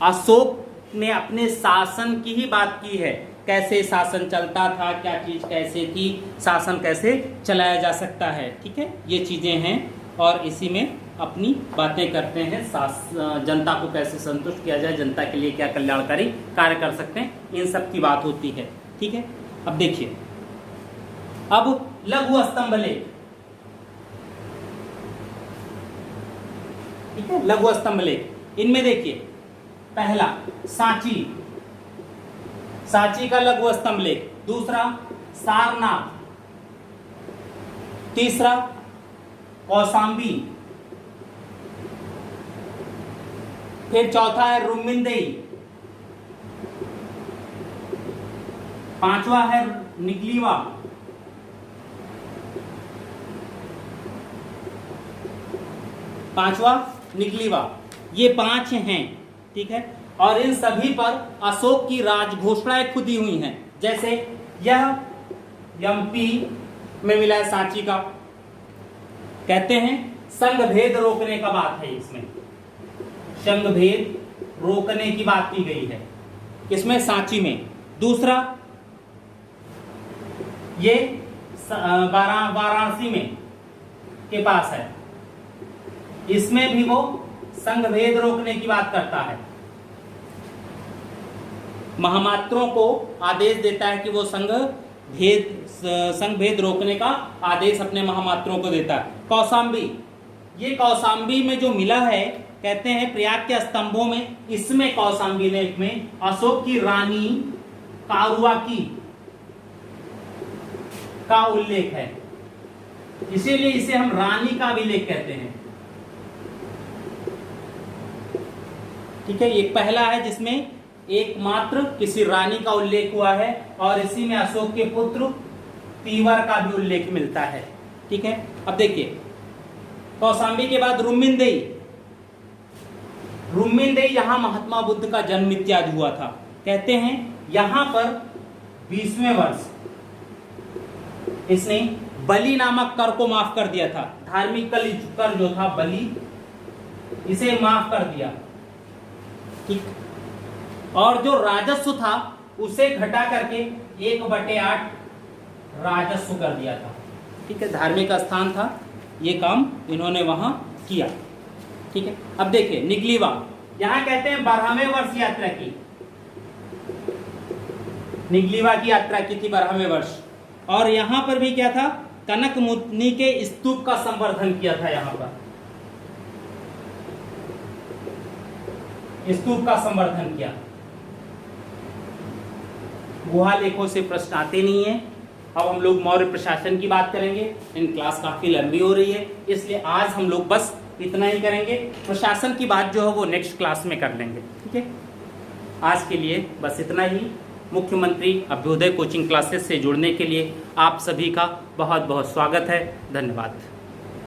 अशोक ने अपने शासन की ही बात की है, कैसे शासन चलता था, क्या चीज कैसे थी, शासन कैसे चलाया जा सकता है, ठीक है। ये चीजें हैं और इसी में अपनी बातें करते हैं। जनता को कैसे संतुष्ट किया जाए, जनता के लिए क्या कल्याणकारी कार्य कर सकते हैं, इन सब की बात होती है, ठीक है। अब देखिए, अब लघु स्तंभ लेख, ठीक है। लघु स्तंभ लेख, इनमें देखिए पहला सांची, सांची का लघु स्तंभ लेख। दूसरा सारनाथ। तीसरा कौशाम्बी। फिर चौथा है रुमिंदेई। पांचवा है निगलीवा। पांचवा निगलीवा। ये 5 हैं, ठीक है। और इन सभी पर अशोक की राजघोषणाएं खुदी हुई हैं। जैसे यह एमपी में मिला है सांची का, कहते हैं संघ भेद रोकने का बात है इसमें, संघ भेद रोकने की बात की गई है किसमें, सांची में। दूसरा ये वाराणसी में के पास है, इसमें भी वो संघ भेद रोकने की बात करता है, महामात्रों को आदेश देता है कि वो संघ भेद रोकने का आदेश अपने महामात्रों को देता है। कौशाम्बी, ये कौशाम्बी में जो मिला है, कहते हैं प्रयाग के स्तंभों में, इसमें कौशाम्बी लेख में अशोक की रानी कारुआकी का उल्लेख है, इसीलिए इसे हम रानी का अभिलेख कहते हैं, ठीक है। एक पहला है जिसमें एकमात्र किसी रानी का उल्लेख हुआ है, और इसी में अशोक के पुत्र तीवर का भी उल्लेख मिलता है, ठीक है। अब देखिए कौशाम्बी के बाद रुमिंदेई। रुमिंदेई यहां महात्मा बुद्ध का जन्म इत्यादि हुआ था, कहते हैं यहां पर 20वें वर्ष इसने बलि नामक कर को माफ कर दिया था। धार्मिक कर जो था बलि, इसे माफ कर दिया, ठीक। और जो राजस्व था उसे घटा करके 1/8 राजस्व कर दिया था, ठीक है। धार्मिक स्थान था, ये काम इन्होंने वहां किया, ठीक है। अब देखिए निगलीवा, यहां कहते हैं 12वें वर्ष यात्रा की, निगलीवा की यात्रा की थी 12वें वर्ष। और यहां पर भी क्या था, कनक मुनि के स्तूप का संवर्धन किया था, यहां पर स्तूप का संवर्धन किया। गुहा लेखों से प्रश्न आते नहीं है। अब हम लोग मौर्य प्रशासन की बात करेंगे। इन क्लास काफी लंबी हो रही है, इसलिए आज हम लोग बस इतना ही करेंगे। प्रशासन की बात जो है वो नेक्स्ट क्लास में कर लेंगे, ठीक है। आज के लिए बस इतना ही। मुख्यमंत्री अभ्युदय कोचिंग क्लासेस से जुड़ने के लिए आप सभी का बहुत बहुत स्वागत है। धन्यवाद।